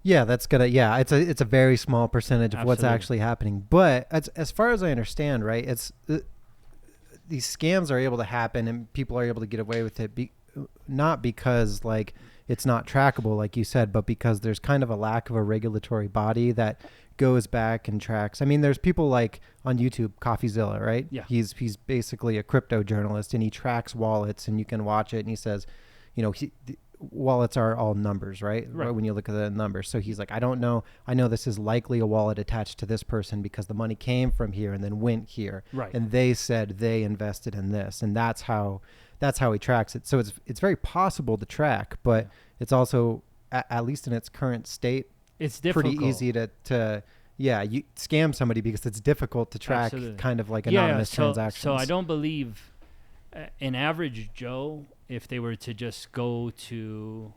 Yeah, that's gonna. Yeah, it's a very small percentage of what's actually happening. But as far as I understand, right, it's these scams are able to happen and people are able to get away with it, not because like it's not trackable, like you said, but because there's kind of a lack of a regulatory body that goes back and tracks. I mean, there's people like on YouTube, CoffeeZilla, right? Yeah. He's basically a crypto journalist and he tracks wallets, and you can watch it, and he says, wallets are all numbers, right? When you look at the numbers. So he's like, I don't know. I know this is likely a wallet attached to this person because the money came from here and then went here. Right. And they said they invested in this. And that's how he tracks it. So it's very possible to track, but it's also, at least in its current state, it's difficult. Pretty easy to you scam somebody because it's difficult to track. Absolutely. Kind of like anonymous transactions. So I don't believe an average Joe, if they were to just go to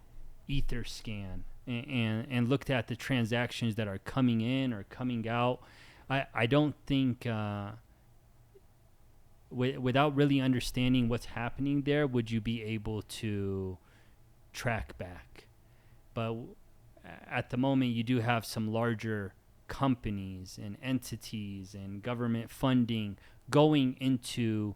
Etherscan and looked at the transactions that are coming in or coming out, I don't think without really understanding what's happening there, would you be able to track back. But at the moment, you do have some larger companies and entities and government funding going into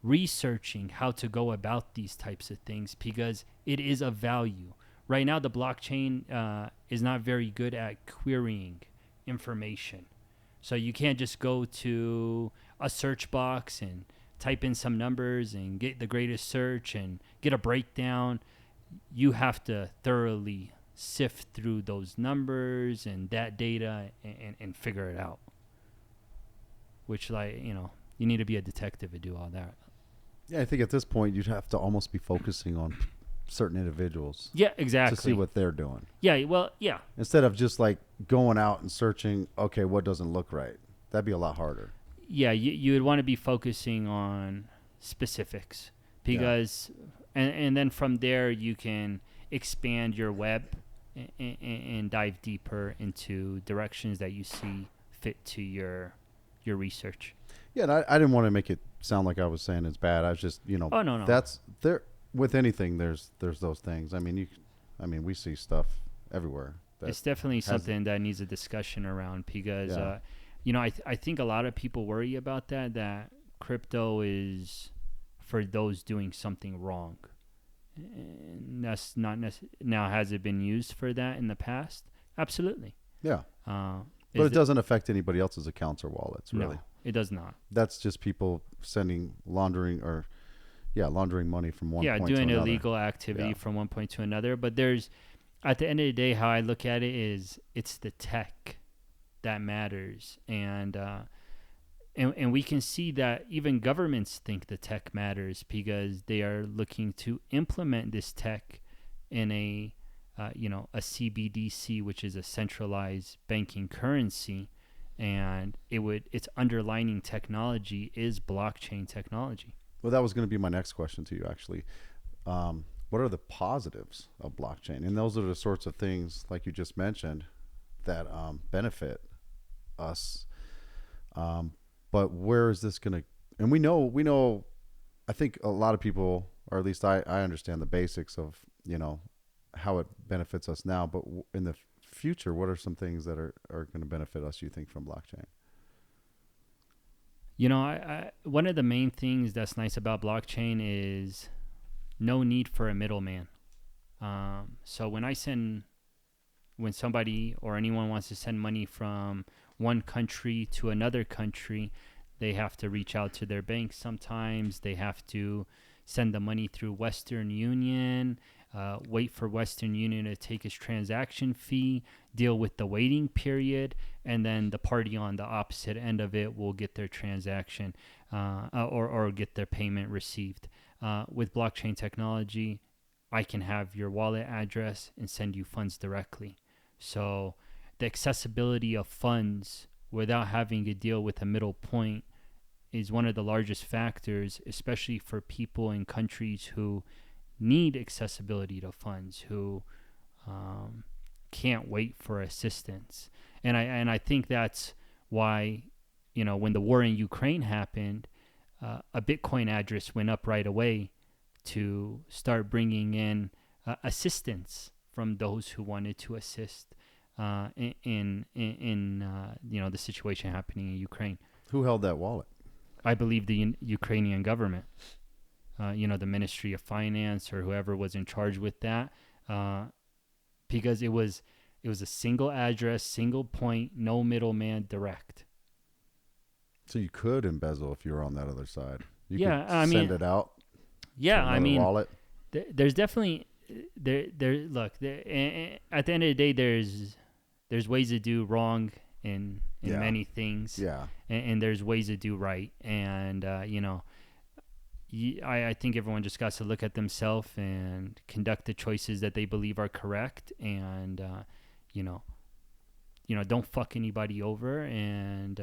researching how to go about these types of things because it is of value. Right now, the blockchain is not very good at querying information. So you can't just go to a search box and type in some numbers and get the greatest search and get a breakdown. You have to thoroughly sift through those numbers and that data and figure it out. Which, you need to be a detective to do all that. Yeah, I think at this point you'd have to almost be focusing on certain individuals. Yeah, exactly. To see what they're doing. Yeah, well, yeah. Instead of just like going out and searching, okay, what doesn't look right? That'd be a lot harder. Yeah, you would want to be focusing on specifics because, and then from there you can expand your web and dive deeper into directions that you see fit to your research. Yeah, and I didn't want to make it sound like I was saying it's bad. I was just, Oh, no. That's there with anything. There's those things. I mean, we see stuff everywhere. It's definitely something that needs a discussion around because, I think a lot of people worry about that crypto is for those doing something wrong. and that's not now, has it been used for that in the past? Absolutely. Yeah. Uh, But it doesn't affect anybody else's accounts or wallets, really. No, it does not. That's just people laundering money from one point to doing another. illegal activity Yeah. from one point to another. But there's, at the end of the day, how I look at it is it's the tech that matters. And we can see that even governments think the tech matters because they are looking to implement this tech in a CBDC, which is a centralized banking currency, and its underlying technology is blockchain technology. Well, that was going to be my next question to you, actually. What are the positives of blockchain? And those are the sorts of things, like you just mentioned, that benefit us. But where is this going to? And we know. I think a lot of people, or at least I understand the basics of how it benefits us now. But in the future, what are some things that are going to benefit us, you think, from blockchain? I one of the main things that's nice about blockchain is no need for a middleman. So when somebody or anyone wants to send money from one country to another country, they have to reach out to their bank. Sometimes they have to send the money through Western Union, wait for Western Union to take its transaction fee, deal with the waiting period, and then the party on the opposite end of it will get their transaction or get their payment received. With blockchain technology, I can have your wallet address and send you funds directly. So the accessibility of funds without having to deal with a middle point is one of the largest factors, especially for people in countries who need accessibility to funds, who can't wait for assistance. And I think that's why, when the war in Ukraine happened, a Bitcoin address went up right away to start bringing in assistance from those who wanted to assist in the situation happening in Ukraine. Who held that wallet? I believe the Ukrainian government, the Ministry of Finance or whoever was in charge with that, because it was a single address, single point, no middleman, direct. So you could embezzle if you were on that other side. You Yeah, could I send mean, it out. Yeah, I mean, wallet. There's definitely look, at the end of the day, there's ways to do wrong in many things. Yeah. And there's ways to do right. And I think everyone just got to look at themselves and conduct the choices that they believe are correct. And don't fuck anybody over. And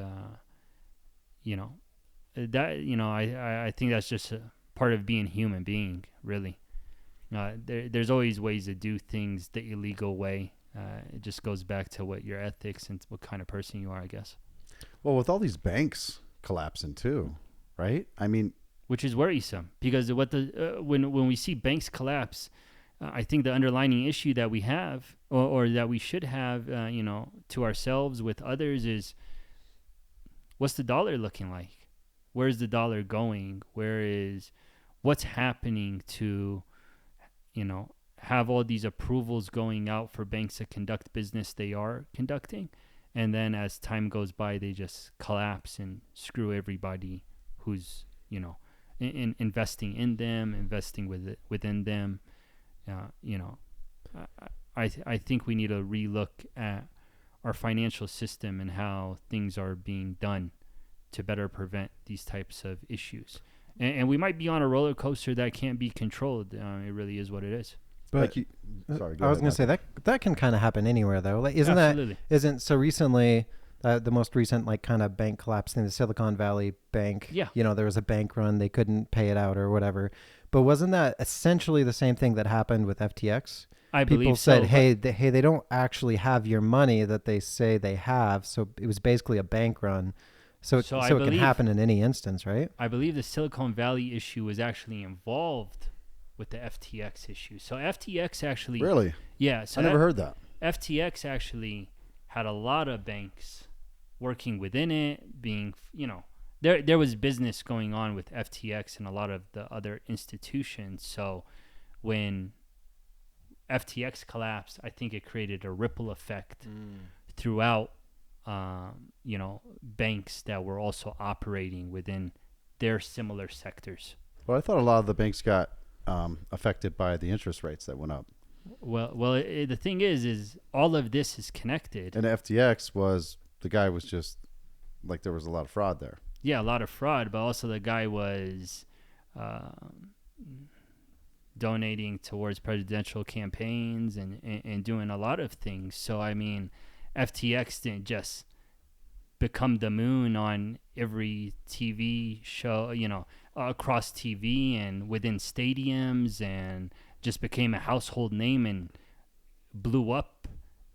I think that's just a part of being human being, really. There's always ways to do things the illegal way. It just goes back to what your ethics and what kind of person you are, I guess. Well, with all these banks collapsing too, right? I mean, which is worrisome because when we see banks collapse, I think the underlying issue that we have or that we should have, to ourselves with others is, what's the dollar looking like? Where's the dollar going? What's happening to, have all these approvals going out for banks to conduct business they are conducting. And then as time goes by, they just collapse and screw everybody who's, investing in them, investing within them. I think we need to relook at our financial system and how things are being done to better prevent these types of issues. And we might be on a roller coaster that can't be controlled. It really is what it is. But sorry, I was going to say that can kind of happen anywhere though. Like, isn't so recently the most recent kind of bank collapse thing, the Silicon Valley Bank? Yeah. There was a bank run, they couldn't pay it out or whatever. But wasn't that essentially the same thing that happened with FTX? I believe People so, said, they don't actually have your money that they say they have. So it was basically a bank run. So it can happen in any instance, right? I believe the Silicon Valley issue was actually involved with the FTX issue. So FTX actually... Really? Yeah. So I never heard that. FTX actually had a lot of banks working within it, being, there was business going on with FTX and a lot of the other institutions. So when FTX collapsed, I think it created a ripple effect throughout, banks that were also operating within their similar sectors. Well, I thought a lot of the banks got affected by the interest rates that went up. Well, the thing is all of this is connected. And FTX the guy was just like, there was a lot of fraud there. Yeah, a lot of fraud, but also the guy was donating towards presidential campaigns and doing a lot of things. So, I mean, FTX didn't just become the moon on every TV show, across TV and within stadiums, and just became a household name and blew up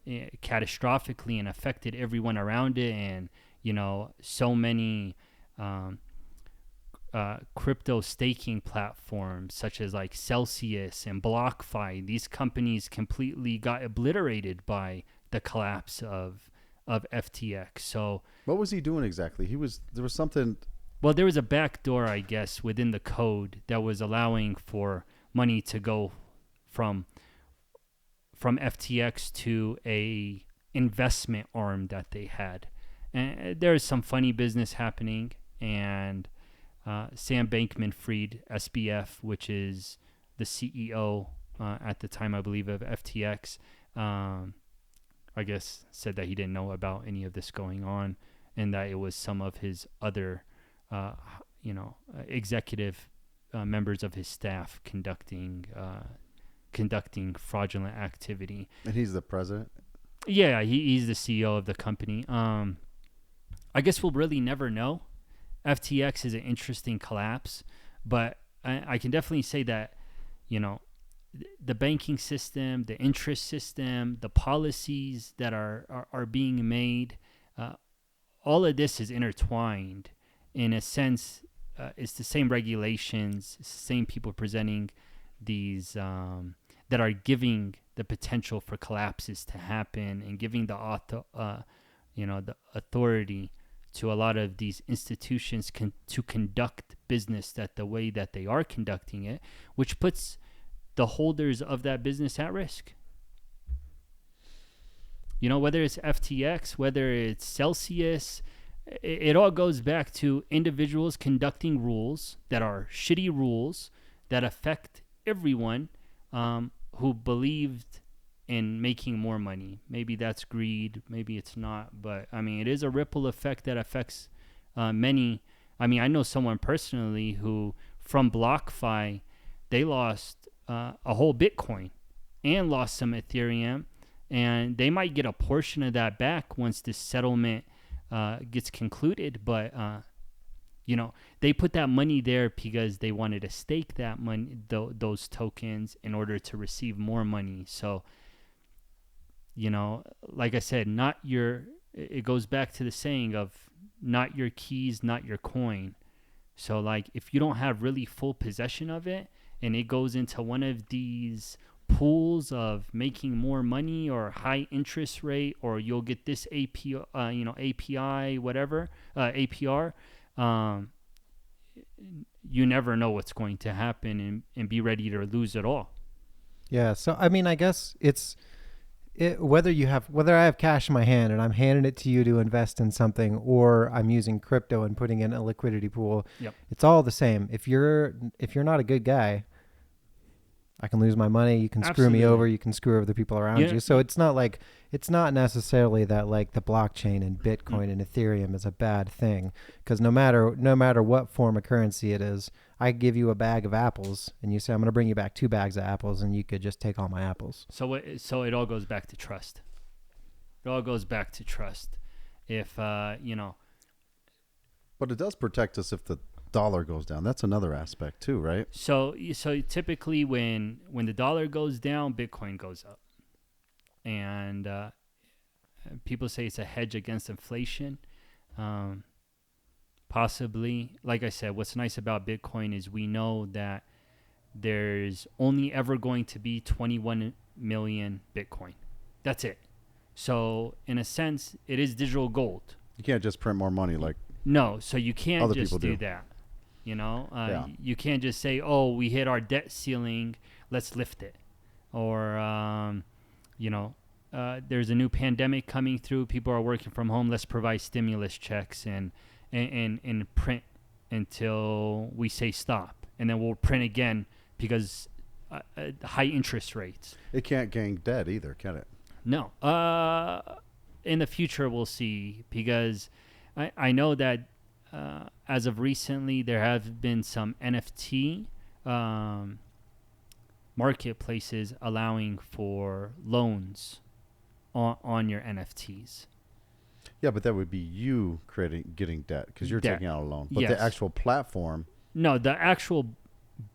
catastrophically and affected everyone around it. And, so many crypto staking platforms such as like Celsius and BlockFi, these companies completely got obliterated by the collapse of FTX. So what was he doing exactly? There was something. Well, there was a backdoor, I guess, within the code that was allowing for money to go from FTX to a investment arm that they had. And there's some funny business happening, and Sam Bankman-Fried, SBF, which is the CEO at the time, I believe, of FTX, I guess said that he didn't know about any of this going on, and that it was some of his other, executive members of his staff conducting fraudulent activity. And he's the president? Yeah, he's the CEO of the company. I guess we'll really never know. FTX is an interesting collapse, but I can definitely say that, the banking system, the interest system, the policies that are being made, all of this is intertwined. In a sense, it's the same regulations, it's the same people presenting these that are giving the potential for collapses to happen and giving the authority to a lot of these institutions to conduct business the way that they are conducting it, which puts the holders of that business at risk. Whether it's FTX, whether it's Celsius, it all goes back to individuals conducting rules that are shitty rules that affect everyone who believed in making more money. Maybe that's greed, maybe it's not, but I mean, it is a ripple effect that affects many. I mean, I know someone personally who, from BlockFi, they lost a whole Bitcoin and lost some Ethereum, and they might get a portion of that back once this settlement gets concluded, but they put that money there because they wanted to stake that money, those tokens, in order to receive more money. So, like I said, it goes back to the saying of not your keys, not your coin. So, like, if you don't have really full possession of it and it goes into one of these pools of making more money or high interest rate, or you'll get this API, whatever, APR, you never know what's going to happen, and be ready to lose it all. Yeah. So, I mean, I guess whether I have cash in my hand and I'm handing it to you to invest in something, or I'm using crypto and putting in a liquidity pool, yep, it's all the same. If you're not a good guy, I can lose my money. You can screw me over. You can screw over the people around you. So it's not necessarily that like the blockchain and Bitcoin and Ethereum is a bad thing, because no matter what form of currency it is, I give you a bag of apples and you say, I'm going to bring you back 2 bags of apples, and you could just take all my apples. So it all goes back to trust. It all goes back to trust. If, But it does protect us if the dollar goes down. That's another aspect too, right? So typically when the dollar goes down, Bitcoin goes up. And people say it's a hedge against inflation. Possibly. Like I said, what's nice about Bitcoin is we know that there's only ever going to be 21 million Bitcoin. That's it. So in a sense, it is digital gold. You can't just print more money like no, so you can't other just people do that. Yeah. You can't just say, oh, we hit our debt ceiling, let's lift it. Or, there's a new pandemic coming through, people are working from home, let's provide stimulus checks and print until we say stop. And then we'll print again because high interest rates. It can't gang debt either, can it? No. In the future, we'll see, because I know that as of recently, there have been some NFT marketplaces allowing for loans on your NFTs. Yeah, but that would be you getting debt because you're taking out a loan. But Yes. the actual platform, No, the actual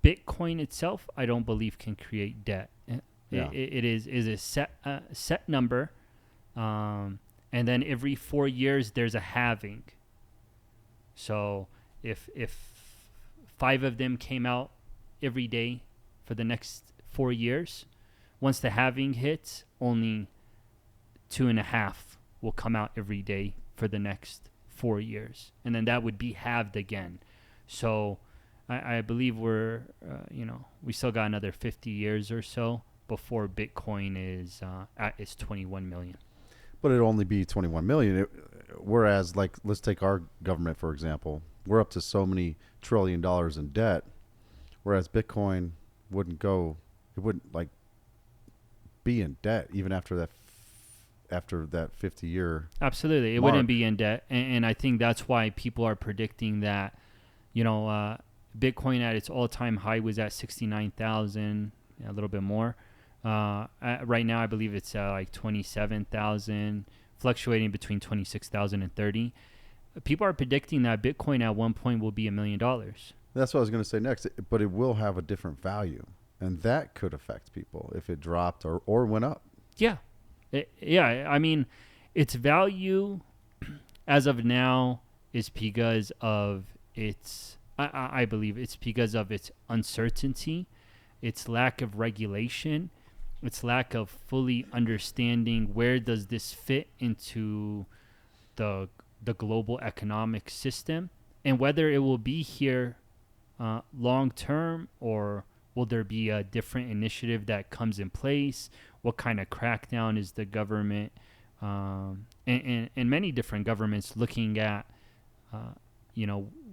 Bitcoin itself, I don't believe can create debt. Yeah. It is a set number, and then every 4 years there's a halving. So if 5 of them came out every day for the next 4 years, once the halving hits, only 2.5 will come out every day for the next 4 years, and then that would be halved again. So I believe we still got another 50 years or so before Bitcoin is at its 21 million. but it'd only be 21 million. Whereas, like, let's take our government, for example. We're up to so many $1 trillion in debt, whereas Bitcoin wouldn't be in debt even after that 50-year. Absolutely. It mark. wouldn't be in debt. And I think that's why people are predicting that, Bitcoin at its all-time high was at 69,000, a little bit more. Right now, I believe it's like 27,000, fluctuating between 26,000 and 30. People are predicting that Bitcoin at one point will be $1 million. That's what I was going to say next. But it will have a different value, and that could affect people if it dropped or went up. Yeah. I mean, its value as of now is because of its, I believe it's because of its uncertainty, its lack of regulation, its lack of fully understanding where does this fit into the global economic system, and whether it will be here long term, or will there be a different initiative that comes in place? What kind of crackdown is the government and many different governments looking at,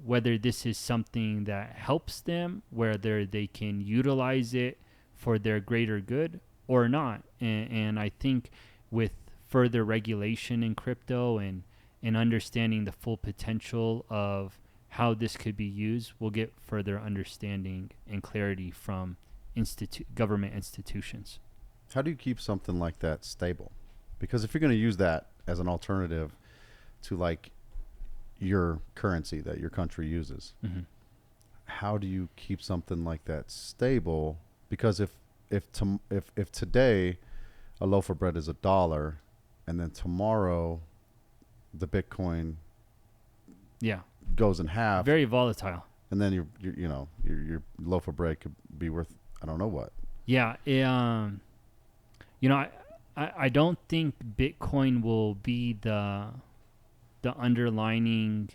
whether this is something that helps them, whether they can utilize it for their greater good or not. And I think with further regulation in crypto and understanding the full potential of how this could be used, we'll get further understanding and clarity from government institutions. How do you keep something like that stable? Because if you're going to use that as an alternative to, like, your currency that your country uses, Mm-hmm. how do you keep something like that stable? Because if today a loaf of bread is $1, and then tomorrow the Bitcoin goes in half, Very volatile. and then your loaf of bread could be worth I don't know what. Yeah. I don't think Bitcoin will be the underlining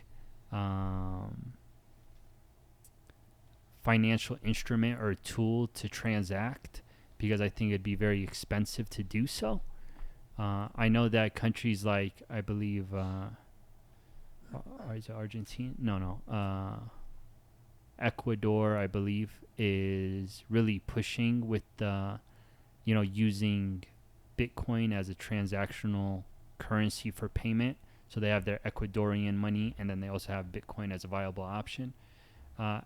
financial instrument or tool to transact, because I think it'd be very expensive to do so. I know that countries like, I believe, is it Argentina? No. Ecuador, I believe, is really pushing with using Bitcoin as a transactional currency for payment. So they have their Ecuadorian money, and then they also have Bitcoin as a viable option. I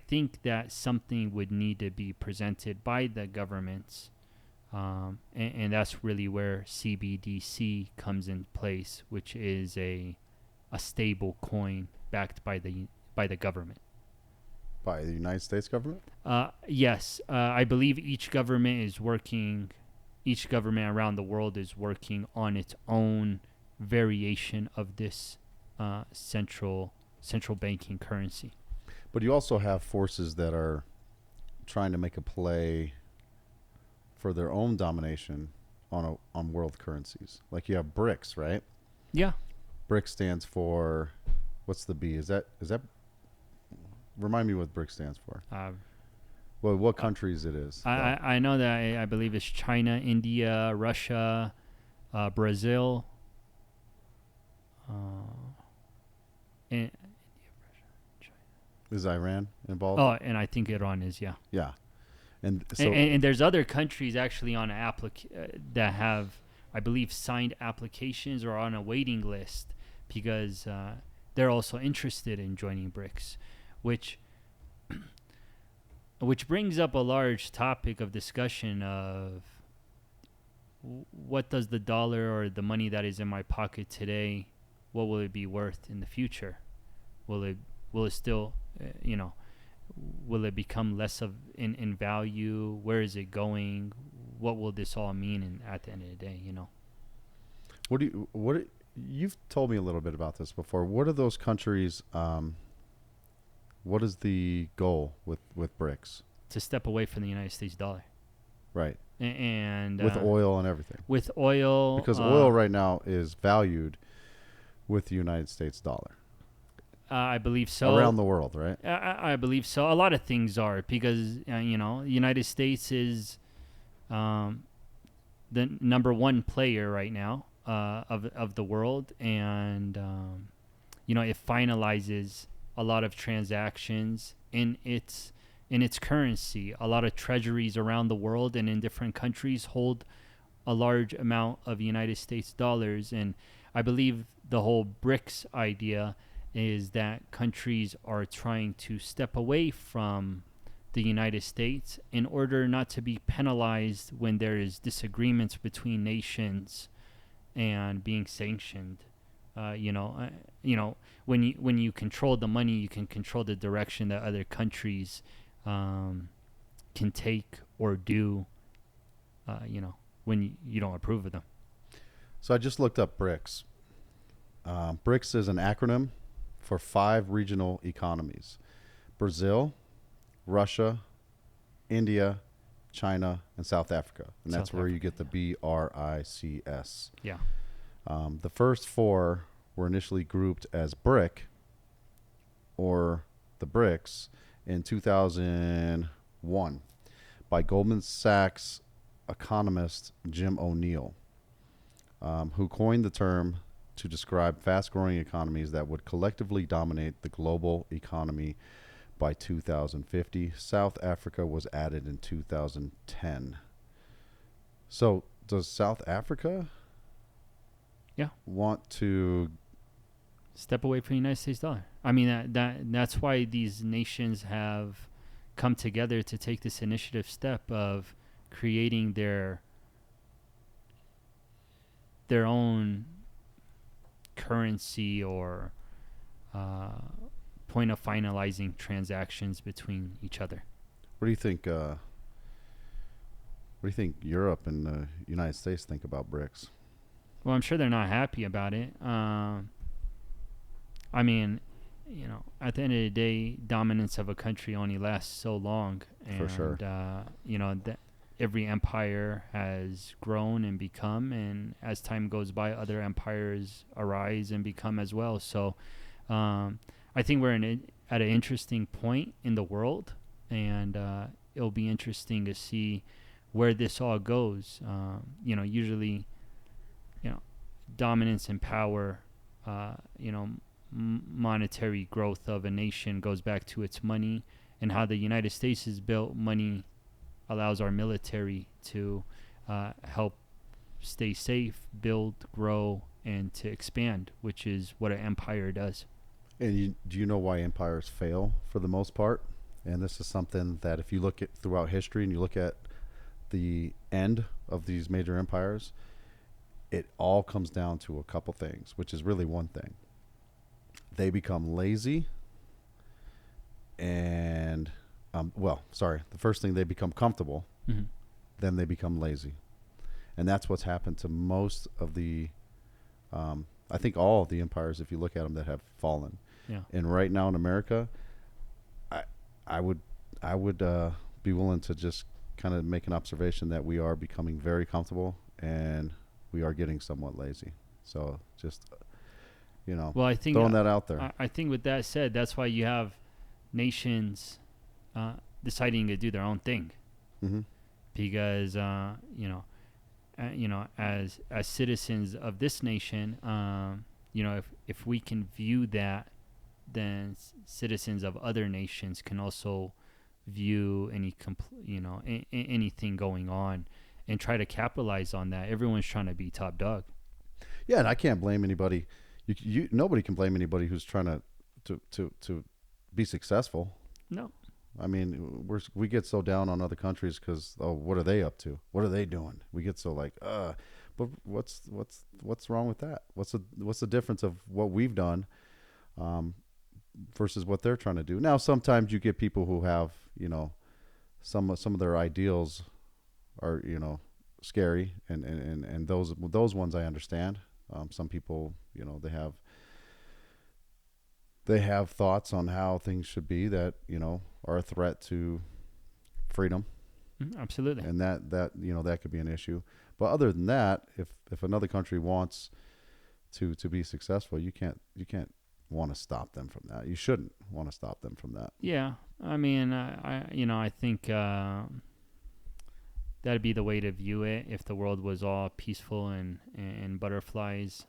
think that something would need to be presented by the governments, and that's really where CBDC comes in place, which is a stable coin backed by the government. By the United States government? Yes. I believe each government around the world is working on its own variation of this central banking currency. But you also have forces that are trying to make a play for their own domination on world currencies. Like you have BRICS, right? Yeah. BRICS stands for, what's the B? Is that remind me what BRICS stands for. Uh, Well, what countries it is. I know that I believe it's China, India, Russia, Brazil, and Is Iran involved? oh, and I think Iran is, yeah. Yeah. And so And there's other countries actually on that have, I believe, signed applications or on a waiting list because they're also interested in joining BRICS, which brings up a large topic of discussion of what does the dollar or the money that is in my pocket today, what will it be worth in the future? Will it still, will it become less of in value? Where is it going? What will this all mean at the end of the day, you've told me a little bit about this before. What are those countries? What is the goal with BRICS? To step away from the United States dollar. Right. And With oil and everything. With oil. Because oil right now is valued with the United States dollar. I believe so. Around the world, right? I believe so. A lot of things are because, the United States is the number one player right now of the world. And, it finalizes a lot of transactions in its currency. A lot of treasuries around the world and in different countries hold a large amount of United States dollars. And I believe the whole BRICS idea is that countries are trying to step away from the United States in order not to be penalized when there is disagreements between nations and being sanctioned. When you control the money, you can control the direction that other countries can take or do, when you don't approve of them. So I just looked up BRICS. BRICS is an acronym for 5 regional economies: Brazil, Russia, India, China, and South Africa. And that's where you get the BRICS. Yeah. The first 4 were initially grouped as BRIC, or the BRICS, in 2001 by Goldman Sachs economist Jim O'Neill, who coined the term to describe fast-growing economies that would collectively dominate the global economy by 2050. South Africa was added in 2010. So does South Africa want to step away from the United States dollar? I mean, that's why these nations have come together to take this initiative step of creating their own currency or point of finalizing transactions between each other. What do you think? What do you think Europe and the United States think about BRICS? Well, I'm sure they're not happy about it. I mean, at the end of the day, dominance of a country only lasts so long. And, for sure. Every empire has grown and become, and as time goes by, other empires arise and become as well. So I think we're at an interesting point in the world, and it'll be interesting to see where this all goes. Usually, dominance and power, monetary growth of a nation goes back to its money, and how the United States is built. Money allows our military to help stay safe, build, grow, and to expand, which is what an empire does. And do you know why empires fail for the most part? And this is something that if you look at throughout history and you look at the end of these major empires, it all comes down to a couple things, which is really one thing. They become lazy and the first thing, they become comfortable, then they become lazy. And that's what's happened to most of the, I think all of the empires, if you look at them, that have fallen. Yeah. And right now in America, I would be willing to just kind of make an observation that we are becoming very comfortable and we are getting somewhat lazy. So just, well, I think throwing that out there. I think with that said, that's why you have nations deciding to do their own thing, Mm-hmm. because as citizens of this nation, if we can view that, then citizens of other nations can also view anything going on and try to capitalize on that. Everyone's trying to be top dog. Yeah, and I can't blame anybody. Nobody can blame anybody who's trying to be successful. No. I mean, we get so down on other countries because, oh, what are they up to? What are they doing? We get so like, but what's wrong with that? What's the difference of what we've done versus what they're trying to do? Now, sometimes you get people who have, some of their ideals are, scary, and those ones I understand. Some people, they have thoughts on how things should be that, are a threat to freedom. Absolutely. And that could be an issue. But other than that, if another country wants to be successful, you can't want to stop them from that. You shouldn't want to stop them from that. Yeah. I mean, I think that'd be the way to view it if the world was all peaceful and butterflies.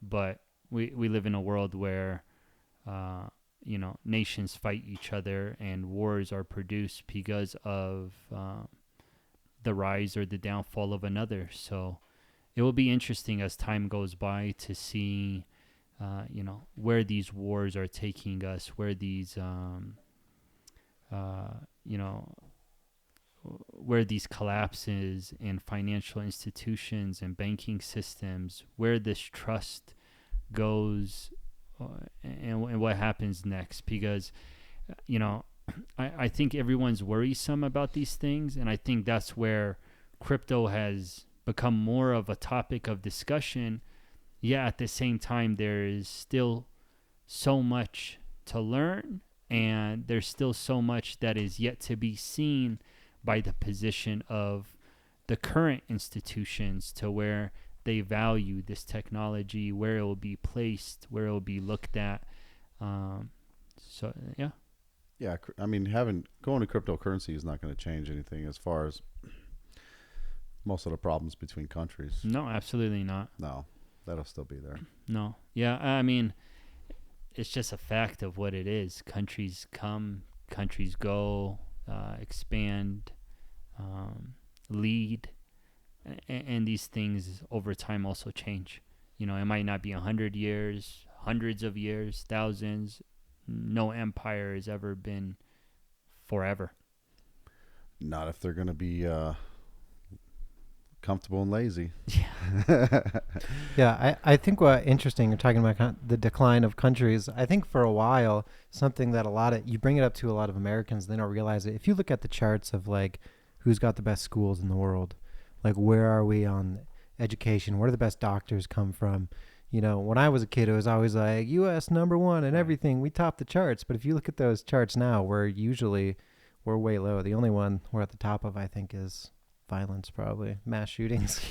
But we live in a world where nations fight each other and wars are produced because of the rise or the downfall of another. So it will be interesting as time goes by to see, where these wars are taking us, where these, where these collapses in financial institutions and banking systems, where this trust goes, and what happens next. Because I think everyone's worrisome about these things, and I think that's where crypto has become more of a topic of discussion. At the same time, there is still so much to learn, and there's still so much that is yet to be seen by the position of the current institutions, to where they value this technology, where it will be placed, where it will be looked at. Yeah, I mean, going to cryptocurrency is not going to change anything as far as most of the problems between countries. No, absolutely not. No, that'll still be there. No. Yeah, I mean, it's just a fact of what it is. Countries come, countries go, expand, lead, and these things over time also change. It might not be 100 years, hundreds of years, thousands. No empire has ever been forever. Not if they're going to be comfortable and lazy. Yeah, I think what interesting, you're talking about the decline of countries. I think for a while, something that you bring it up to a lot of Americans, they don't realize it. If you look at the charts of like who's got the best schools in the world, like where are we on education, where do the best doctors come from? When I was a kid, it was always like U.S. #1 and everything. We top the charts. But if you look at those charts now, we're way low. The only one we're at the top of, I think, is violence, probably mass shootings.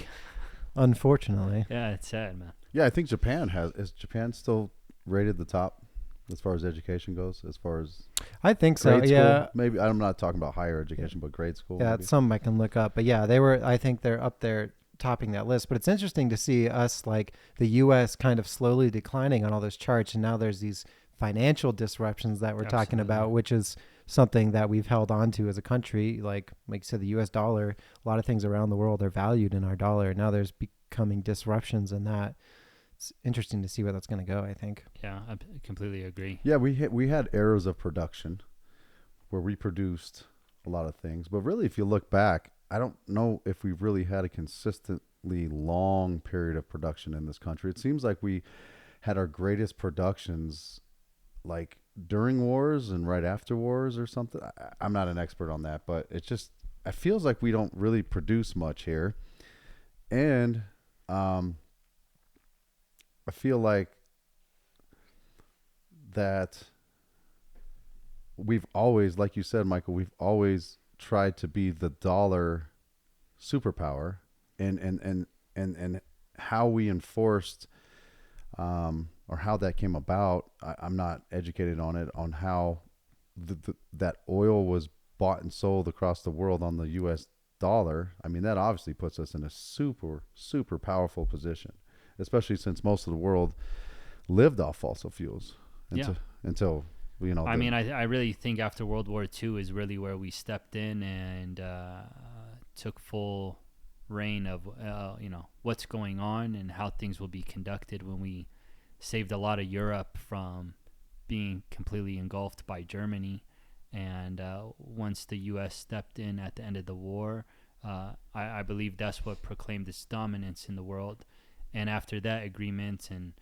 Unfortunately. Yeah, it's sad, man. Yeah, I think is Japan still rated the top as far as education goes? As far as I think so. Yeah, school? Maybe I'm not talking about higher education, but grade school. Yeah, it's something I can look up. But yeah, I think they're up there, topping that list. But it's interesting to see us, like the U.S. kind of slowly declining on all those charts, and now there's these financial disruptions that we're talking about, which is something that we've held on to as a country. Like you said, the U.S. dollar, a lot of things around the world are valued in our dollar. Now there's becoming disruptions in that. It's interesting to see where that's going to go, I think. Yeah, I completely agree. Yeah, we had eras of production where we produced a lot of things, but really, if you look back, I don't know if we've really had a consistently long period of production in this country. It seems like we had our greatest productions like during wars and right after wars or something. I'm not an expert on that, but it feels like we don't really produce much here. And I feel like that we've always, like you said, Michael, we've always tried to be the dollar superpower, and how we enforced or how that came about. I'm not educated on it, on how that oil was bought and sold across the world on the U.S. dollar, I mean, that obviously puts us in a super, super powerful position, especially since most of the world lived off fossil fuels until I mean, I really think after World War II is really where we stepped in and took full reign of what's going on and how things will be conducted, when we saved a lot of Europe from being completely engulfed by Germany. And once the U.S. stepped in at the end of the war, I believe that's what proclaimed its dominance in the world. And after that, agreement and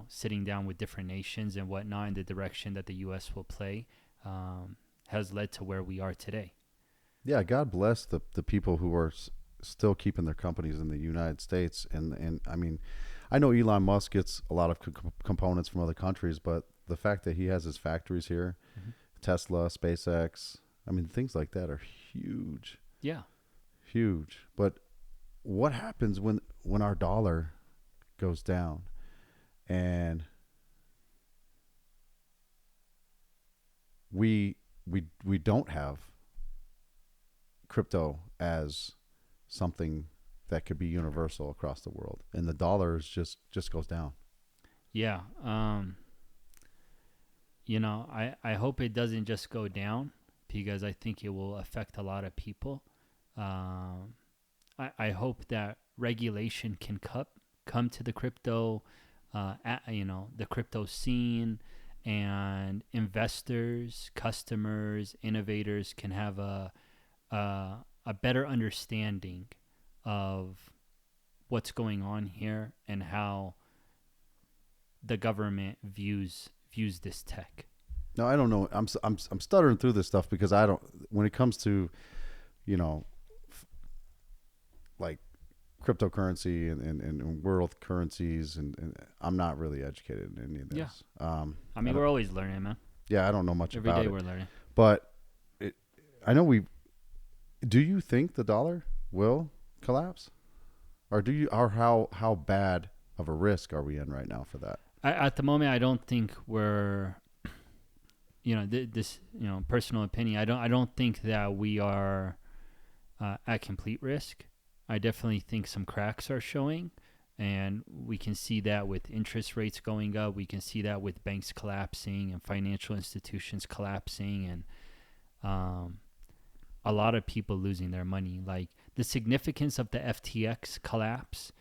sitting down with different nations and whatnot in the direction that the U.S. will play has led to where we are today. Yeah, God bless the people who are still keeping their companies in the United States. And I mean, I know Elon Musk gets a lot of components from other countries, but the fact that he has his factories here, Tesla, SpaceX, I mean, things like that are huge. Yeah. Huge. But what happens when our dollar goes down and we don't have crypto as something that could be universal across the world, and the dollar is just goes down? Yeah. I hope it doesn't just go down, because I think it will affect a lot of people. I hope that regulation can come to the crypto, the crypto scene, and investors, customers, innovators can have a better understanding of what's going on here and how the government views this tech. No, I don't know. I'm stuttering through this stuff because I don't. When it comes to, like cryptocurrency and world currencies, and I'm not really educated in any of this. Yeah. I mean, we're always learning, man. Yeah, I don't know much about it. Every day we're learning. But I know do you think the dollar will collapse, or how bad of a risk are we in right now for that? At the moment, I don't think we're, personal opinion. I don't think that we are at complete risk. I definitely think some cracks are showing, and we can see that with interest rates going up. We can see that with banks collapsing and financial institutions collapsing, and a lot of people losing their money. Like, the significance of the FTX collapse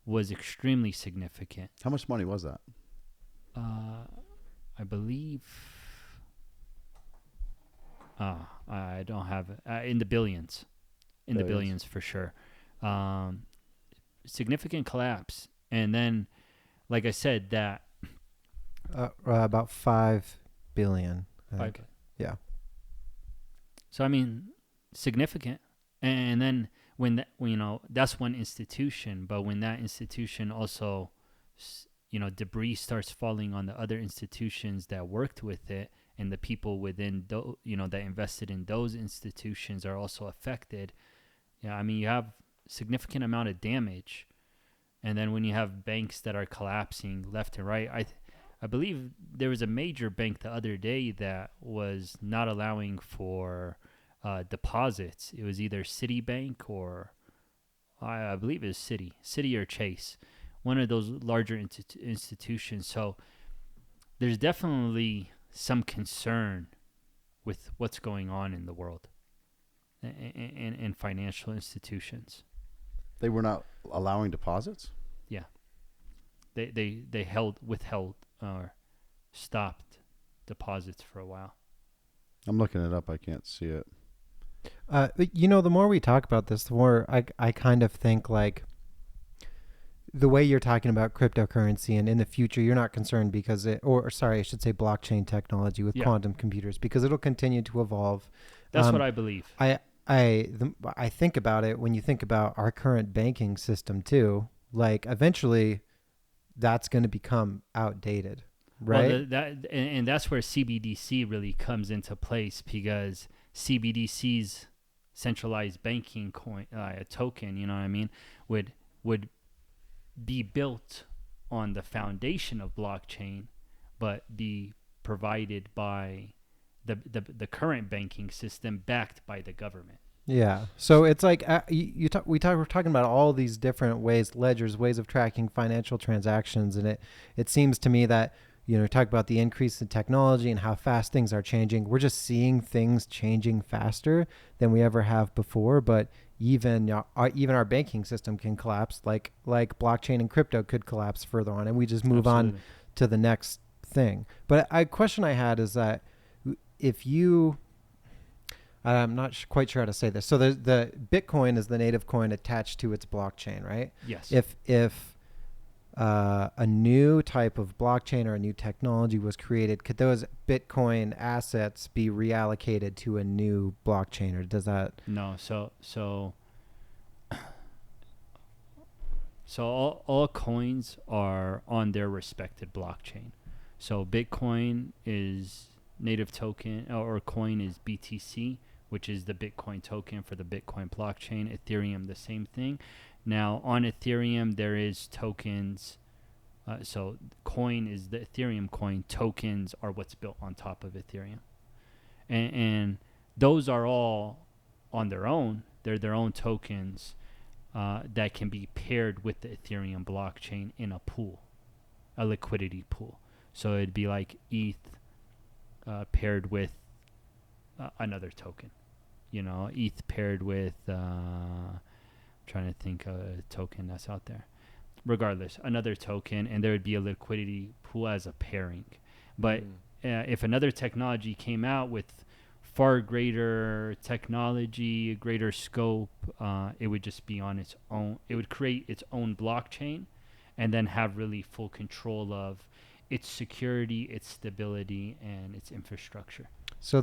was extremely significant. How much money was that? I believe I don't have in the billions. The billions for sure. Significant collapse. And then, like I said, that about 5 billion. Yeah. So I mean, significant. And then when that's one institution, but when that institution also debris starts falling on the other institutions that worked with it, and the people within that invested in those institutions are also affected. Yeah, I mean, you have significant amount of damage. And then when you have banks that are collapsing left and right, I believe there was a major bank the other day that was not allowing for deposits. It was either Citibank or I believe it was Citi or Chase, one of those larger institutions. So there's definitely some concern with what's going on in the world and financial institutions. They were not allowing deposits? Yeah. They withheld or stopped deposits for a while. I'm looking it up. I can't see it. The more we talk about this, the more I kind of think like the way you're talking about cryptocurrency, and in the future you're not concerned because I should say blockchain technology with quantum computers, because it'll continue to evolve. That's what I believe. I think about it when you think about our current banking system too. Like, eventually, that's going to become outdated, right? Well, and that's where CBDC really comes into place, because CBDC's centralized banking coin, a token, you know what I mean, would be built on the foundation of blockchain, but be provided by the current banking system backed by the government. Yeah. So it's like we're talking about all these different ways, ledgers, ways of tracking financial transactions, and it seems to me that talk about the increase in technology and how fast things are changing. We're just seeing things changing faster than we ever have before. But even our banking system can collapse, like blockchain and crypto could collapse further on, and we just move Absolutely. on to the next thing. But a question I had is that if you I'm not quite sure how to say this. So the Bitcoin is the native coin attached to its blockchain, right? Yes. If a new type of blockchain or a new technology was created, could those Bitcoin assets be reallocated to a new blockchain, or does that? No. So all coins are on their respected blockchain. So Bitcoin is native token or coin is BTC, which is the Bitcoin token for the Bitcoin blockchain. Ethereum, the same thing. Now on Ethereum, there is tokens. So coin is the Ethereum coin. Tokens are what's built on top of Ethereum. And those are all on their own. They're their own tokens that can be paired with the Ethereum blockchain in a pool, a liquidity pool. So it'd be like ETH paired with another token. ETH paired with, trying to think of a token that's out there. Regardless, another token, and there would be a liquidity pool as a pairing. But if another technology came out with far greater technology, greater scope, it would just be on its own. It would create its own blockchain and then have really full control of its security, its stability, and its infrastructure. So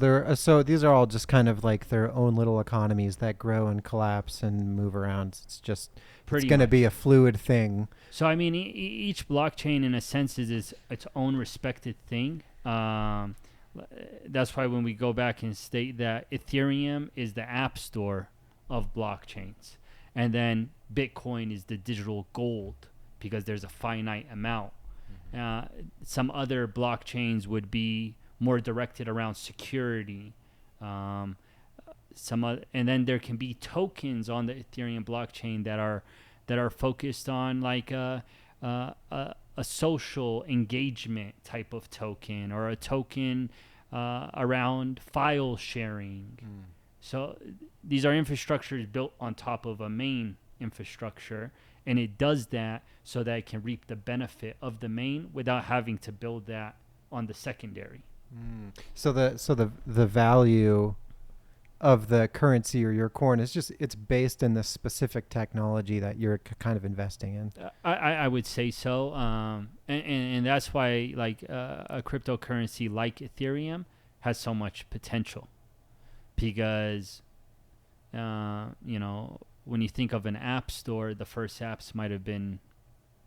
these are all just kind of like their own little economies that grow and collapse and move around. It's just Pretty it's going to much. be a fluid thing. So, I mean, each blockchain, in a sense, is its own respected thing. That's why when we go back and state that Ethereum is the app store of blockchains, and then Bitcoin is the digital gold because there's a finite amount. Some other blockchains would be more directed around security. And then there can be tokens on the Ethereum blockchain that are focused on like a social engagement type of token, or a token around file sharing. So these are infrastructures built on top of a main infrastructure, and it does that so that it can reap the benefit of the main without having to build that on the secondary. So the value of the currency or your coin is just it's based in the specific technology that you're kind of investing in. I would say so, and that's why like a cryptocurrency like Ethereum has so much potential, because when you think of an app store, the first apps might have been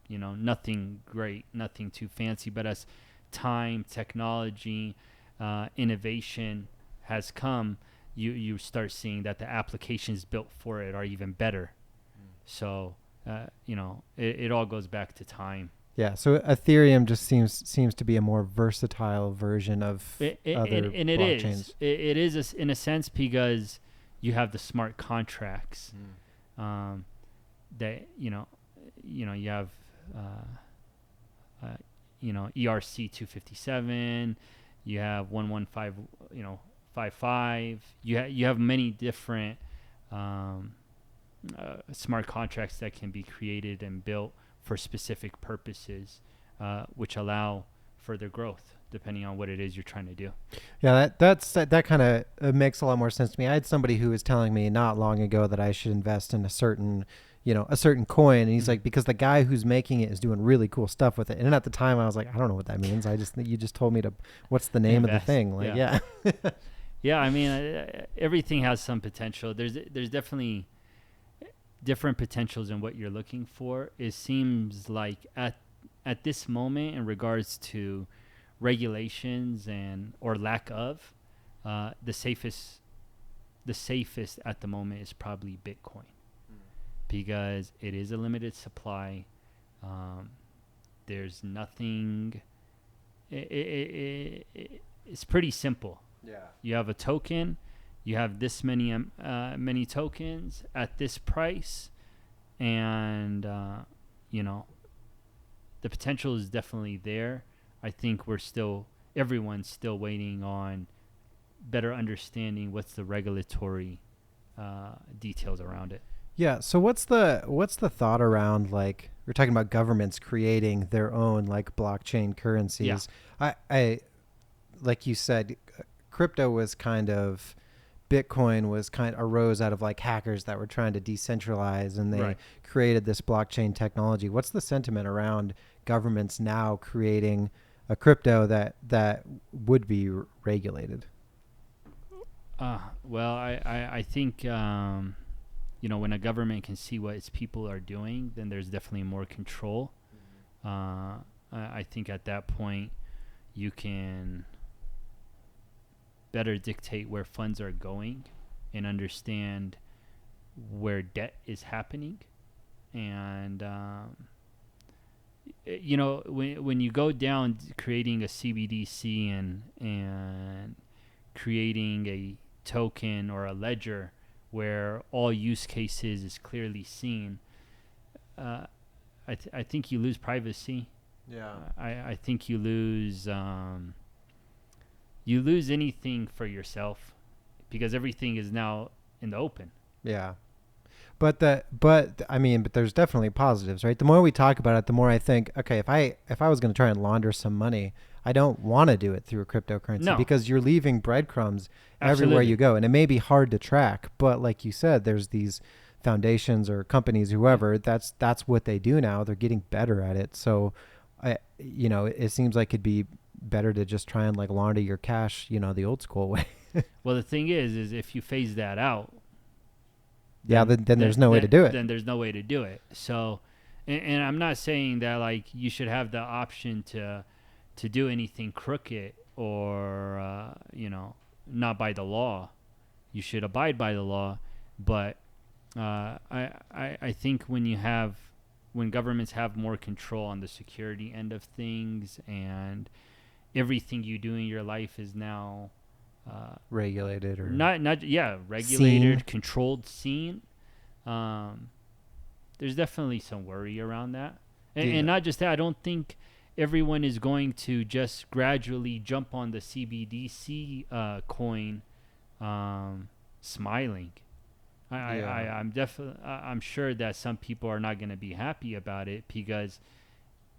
nothing great, nothing too fancy, but as time, technology, innovation has come, you start seeing that the applications built for it are even better. So it all goes back to time. Yeah, so Ethereum just seems to be a more versatile version of other blockchains. It is in a sense, because you have the smart contracts that you have ERC 257, you have 115 55. You have many different smart contracts that can be created and built for specific purposes, which allow further growth depending on what it is you're trying to do. Yeah, that kind of makes a lot more sense to me. I had somebody who was telling me not long ago that I should invest in a certain coin, and he's like, because the guy who's making it is doing really cool stuff with it. And at the time I was like, I don't know what that means. You just told me what's the name of the thing? Like, yeah. Yeah, I mean, everything has some potential. There's definitely different potentials in what you're looking for. It seems like at this moment, in regards to regulations or lack of, the safest at the moment is probably Bitcoin, because it is a limited supply. There's nothing. It's pretty simple. You have a token, you have this many tokens at this price, and you know, the potential is definitely there. I think everyone's still waiting on better understanding what's the regulatory details around it. Yeah. So what's the thought around, like, we're talking about governments creating their own like blockchain currencies? I like you said, crypto was kind of, Bitcoin was arose out of like hackers that were trying to decentralize, and they created this blockchain technology. What's the sentiment around governments now creating a crypto that would be regulated? Well, I think you know, when a government can see what its people are doing, then there's definitely more control. I think at that point you can better dictate where funds are going and understand where debt is happening. And you know, when you go down creating a CBDC and creating a token or a ledger where all use cases is clearly seen, I think you lose privacy. Yeah. I think you lose anything for yourself, because everything is now in the open. Yeah. But I mean, but there's definitely positives, right? The more we talk about it, the more I think, okay, if I was going to try and launder some money, I don't want to do it through a cryptocurrency, because you're leaving breadcrumbs everywhere you go, and it may be hard to track. But like you said, there's these foundations or companies, whoever, that's what they do now. They're getting better at it. So, it seems like it'd be better to just try and like launder your cash, the old school way. Well, the thing is if you phase that out, then there's no way to do it. Then there's no way to do it. So, and I'm not saying that like you should have the option to do anything crooked or not by the law. You should abide by the law, but I think when governments have more control on the security end of things, and everything you do in your life is now regulated, or regulated, seen. controlled, seen. There's definitely some worry around that, and not just that. I don't think everyone is going to just gradually jump on the CBDC coin, smiling. I'm sure that some people are not going to be happy about it, because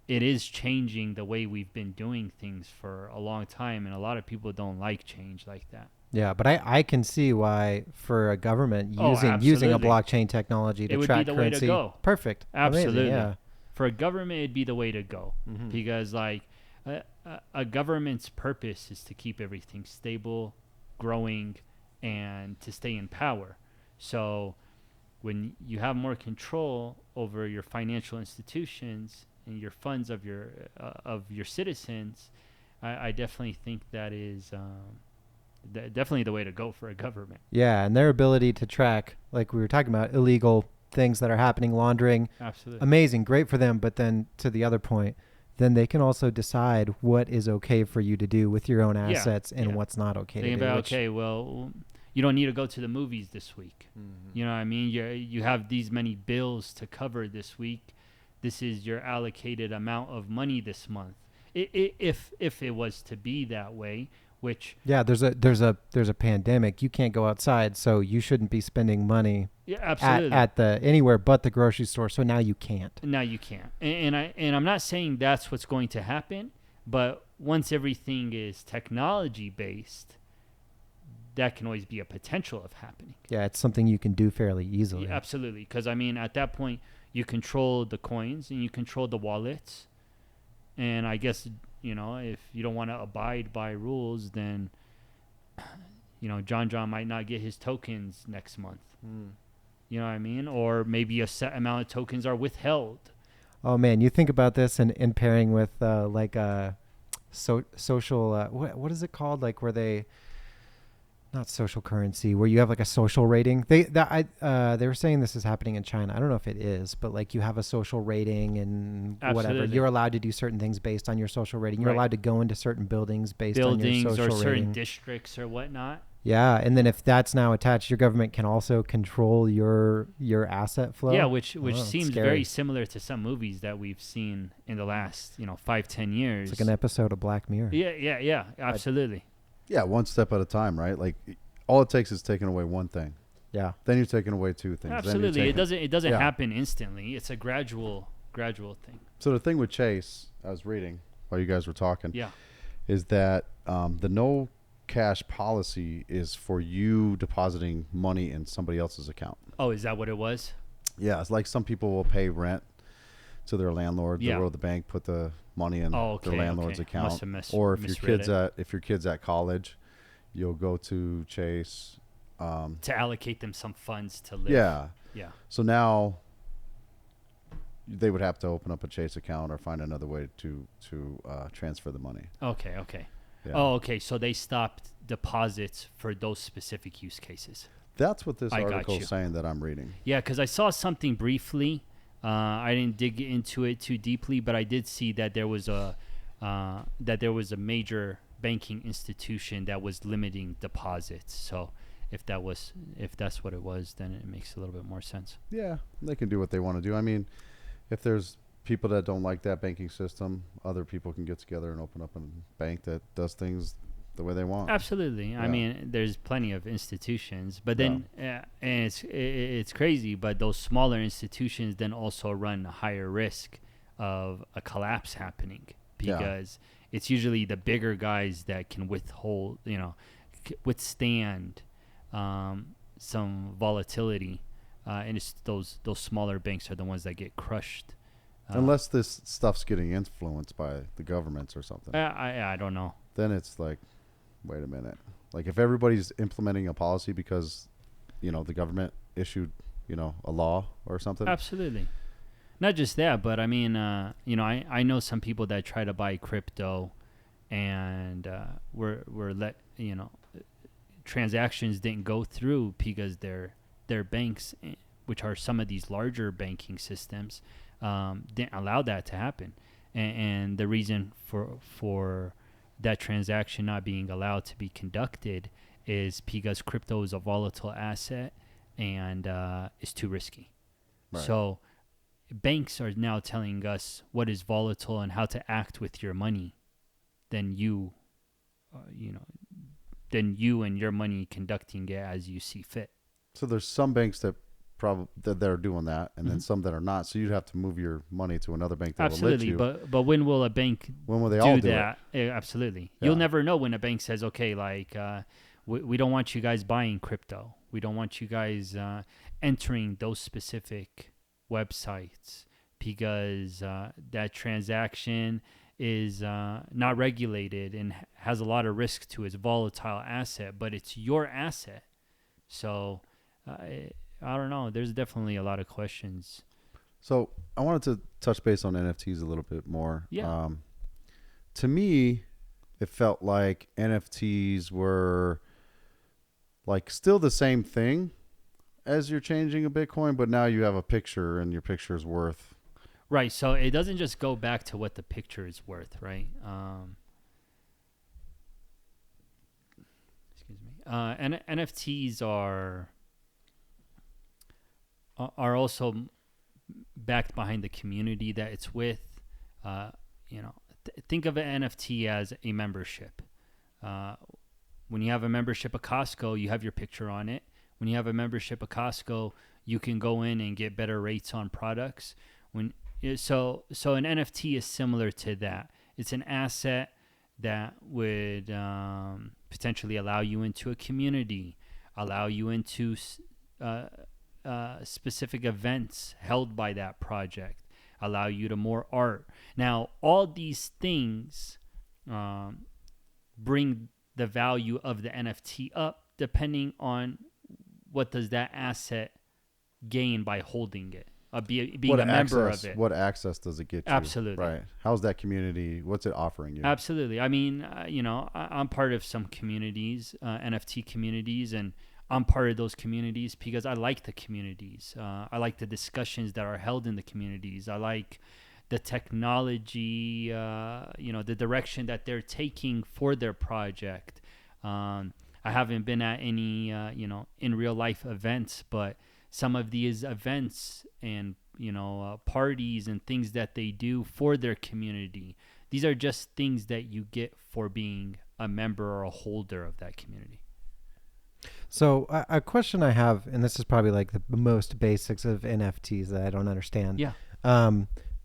it is changing the way we've been doing things for a long time, and a lot of people don't like change like that. Yeah, but I can see why, for a government using a blockchain technology to track currency, it would be the way to go. Perfect. Absolutely. Amazing, yeah. For a government, it'd be the way to go, because like a government's purpose is to keep everything stable, growing, and to stay in power. So when you have more control over your financial institutions and your funds of your citizens, I definitely think that is definitely the way to go for a government. Yeah, and their ability to track, like we were talking about, illegal things that are happening, laundering. Absolutely. Amazing, great for them. But then to the other point, then they can also decide what is okay for you to do with your own assets and what's not okay to do. Okay, well, you don't need to go to the movies this week. You know what I mean? You have these many bills to cover this week. This is your allocated amount of money this month. If it was to be that way, which there's a pandemic. You can't go outside, so you shouldn't be spending money absolutely at the anywhere but the grocery store. So now you can't. And I'm not saying that's what's going to happen, but once everything is technology based, that can always be a potential of happening. Yeah, it's something you can do fairly easily. Yeah, absolutely, because I mean, at that point, you control the coins and you control the wallets. And I guess, if you don't want to abide by rules, then, John might not get his tokens next month. You know what I mean? Or maybe a set amount of tokens are withheld. Oh, man, you think about this in pairing with social, what is it called? Like where they... not social currency, where you have like a social rating. They were saying this is happening in China. I don't know if it is, but like you have a social rating and whatever. Absolutely. You're allowed to do certain things based on your social rating. You're Right. allowed to go into certain buildings based on your Buildings social or certain rating. districts or whatnot. Yeah, and then if that's now attached, your government can also control your asset flow. Yeah, which Oh, seems scary. very similar to some movies that we've seen in the last 5-10 years. It's like an episode of Black Mirror. Yeah, absolutely. Yeah, one step at a time, right? Like all it takes is taking away one thing. Yeah. Then you're taking away two things. Then you're Absolutely, taking- it doesn't Yeah. happen instantly. It's a gradual thing. So the thing with Chase, I was reading while you guys were talking, Yeah. is that the no cash policy is for you depositing money in somebody else's account. Oh, is that what it was? Yeah, it's like some people will pay rent to their landlord. Yeah. They'll go to the bank, put the money in their landlord's account. Must have Or if misread it. if your kid's at college, you'll go to Chase. To allocate them some funds to live. Yeah. Yeah. So now they would have to open up a Chase account or find another way to transfer the money. Okay. Yeah. Oh, okay. So they stopped deposits for those specific use cases. That's what this I got article you. is saying that I'm reading. Yeah, because I saw something briefly. I didn't dig into it too deeply, but I did see that there was a major banking institution that was limiting deposits. So if that's what it was, then it makes a little bit more sense. Yeah, they can do what they want to do. I mean, if there's people that don't like that banking system, other people can get together and open up a bank that does things the way they want. Absolutely. I Yeah. mean, there's plenty of institutions, but then and it's crazy. But those smaller institutions then also run a higher risk of a collapse happening because it's usually the bigger guys that can withstand some volatility, and it's those smaller banks are the ones that get crushed. Unless this stuff's getting influenced by the governments or something. I don't know. Then it's like, wait a minute. Like if everybody's implementing a policy because, the government issued, a law or something. Absolutely. Not just that, but I mean, I know some people that try to buy crypto and were let, transactions didn't go through because their banks, which are some of these larger banking systems, didn't allow that to happen. And the reason for that transaction not being allowed to be conducted is because crypto is a volatile asset and is too risky. Right. So banks are now telling us what is volatile and how to act with your money than you and your money conducting it as you see fit. So there's some banks that they're doing that, and then some that are not. So you'd have to move your money to another bank that Absolutely, will let you. but when will a bank When will they all do that? Absolutely. Yeah. You'll never know when a bank says, okay, like we don't want you guys buying crypto. We don't want you guys entering those specific websites because that transaction is not regulated and has a lot of risk to its volatile asset, but it's your asset. So I don't know. There's definitely a lot of questions. So I wanted to touch base on NFTs a little bit more. Yeah. To me, it felt like NFTs were like still the same thing as you're changing a Bitcoin, but now you have a picture and your picture is worth. Right. So it doesn't just go back to what the picture is worth, right? Excuse me. And NFTs are also backed behind the community that it's with. Think of an NFT as a membership. When you have a membership of Costco, you have your picture on it. When you have a membership of Costco, you can go in and get better rates on products. So an NFT is similar to that. It's an asset that would potentially allow you into a community, allow you into specific events held by that project, allow you to more art. Now, all these things bring the value of the NFT up depending on what does that asset gain by holding it. being a member of it. What access does it get you? Absolutely. Right. How's that community? What's it offering you? Absolutely. I mean, I'm part of some communities, NFT communities, and I'm part of those communities because I like the communities. I like the discussions that are held in the communities. I like the technology, the direction that they're taking for their project. I haven't been at any, in real life events, but some of these events and, parties and things that they do for their community, these are just things that you get for being a member or a holder of that community. So a question I have, and this is probably like the most basics of NFTs that I don't understand. Yeah.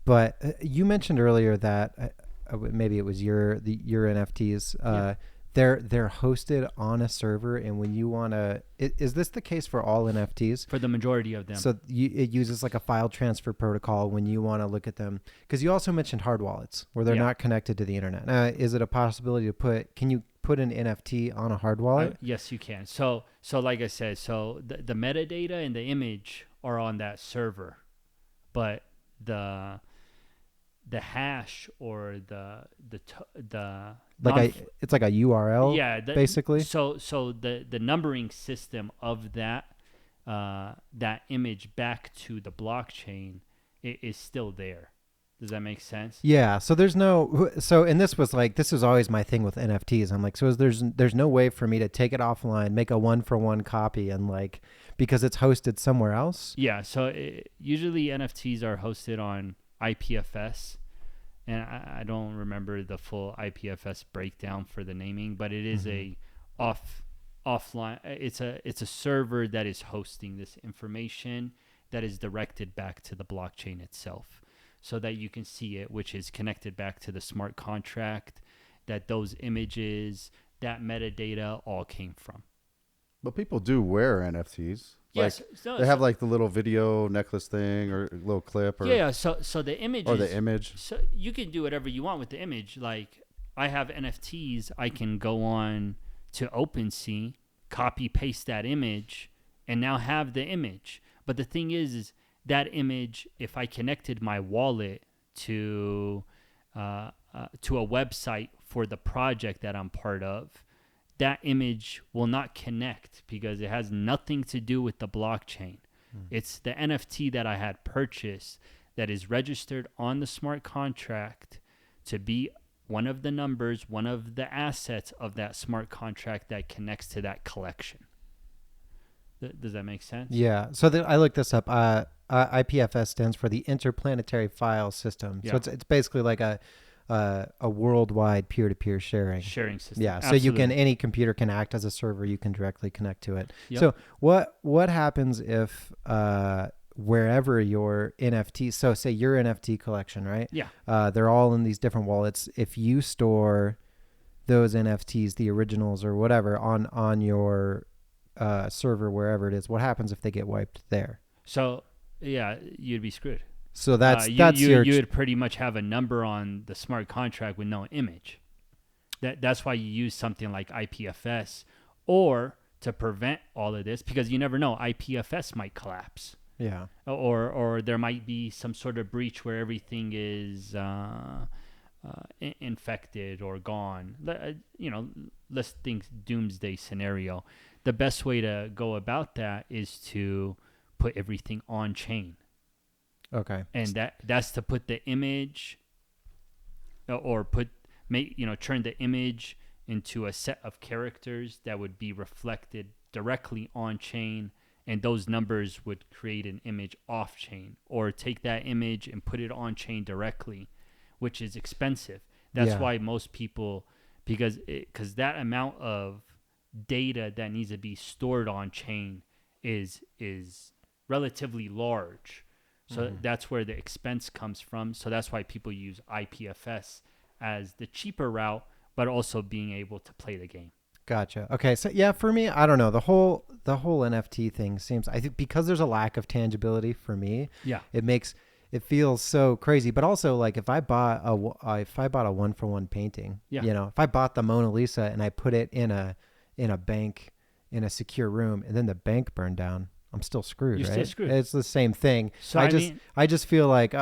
But you mentioned earlier that maybe it was your NFTs. They're hosted on a server, and when you want to, is this the case for all NFTs? For the majority of them. So it uses like a file transfer protocol when you want to look at them, because you also mentioned hard wallets where they're not connected to the internet. Is it a possibility to can you put an NFT on a hard wallet? Yes, you can. So like I said, so the metadata and the image are on that server, but the hash or it's like a URL, basically. So the numbering system of that image back to the blockchain is still there. Does that make sense? Yeah. So and this was always my thing with NFTs. I'm like, so there's no way for me to take it offline, make a 1-for-1 copy, and because it's hosted somewhere else. Yeah. So usually NFTs are hosted on IPFS, and I don't remember the full IPFS breakdown for the naming, but it is a offline. It's a server that is hosting this information that is directed back to the blockchain itself, so that you can see it, which is connected back to the smart contract that those images, that metadata all came from. But people do wear NFTs. Yes, they have like the little video necklace thing or a little clip. Or, so the image or the image. So you can do whatever you want with the image. Like I have NFTs, I can go on to OpenSea, copy paste that image, and now have the image. But the thing is that image, if I connected my wallet to a website for the project that I'm part of, that image will not connect because it has nothing to do with the blockchain. It's the NFT that I had purchased that is registered on the smart contract to be one of the numbers, one of the assets of that smart contract that connects to that collection. Does that make sense? Yeah. So I looked this up. IPFS stands for the Interplanetary File System. So it's basically like a worldwide peer-to-peer sharing system. Yeah. Absolutely. So any computer can act as a server. You can directly connect to it. Yep. So what happens if wherever your NFT, so say your NFT collection, right? Yeah. They're all in these different wallets. If you store those NFTs, the originals or whatever, on your server, wherever it is, what happens if they get wiped there? So yeah, you'd be screwed. So you would pretty much have a number on the smart contract with no image. That's why you use something like IPFS, or to prevent all of this, because you never know, IPFS might collapse. Yeah. Or there might be some sort of breach where everything is infected or gone. Let's think doomsday scenario. The best way to go about that is to put everything on chain. Okay. And that's to put the image or turn the image into a set of characters that would be reflected directly on chain, and those numbers would create an image off chain, or take that image and put it on chain directly, which is expensive. That's why most people, because that amount of data that needs to be stored on chain is relatively large. So that's where the expense comes from. So that's why people use IPFS as the cheaper route, but also being able to play the game. Gotcha. Okay. So yeah, for me, I don't know, the whole NFT thing seems, I think, because there's a lack of tangibility for me. Yeah. It feels so crazy. But also, like, if I bought a 1-for-1 painting, if I bought the Mona Lisa and I put it in a bank in a secure room, and then the bank burned down, I'm still screwed, You're right? still screwed. It's the same thing. So I just feel like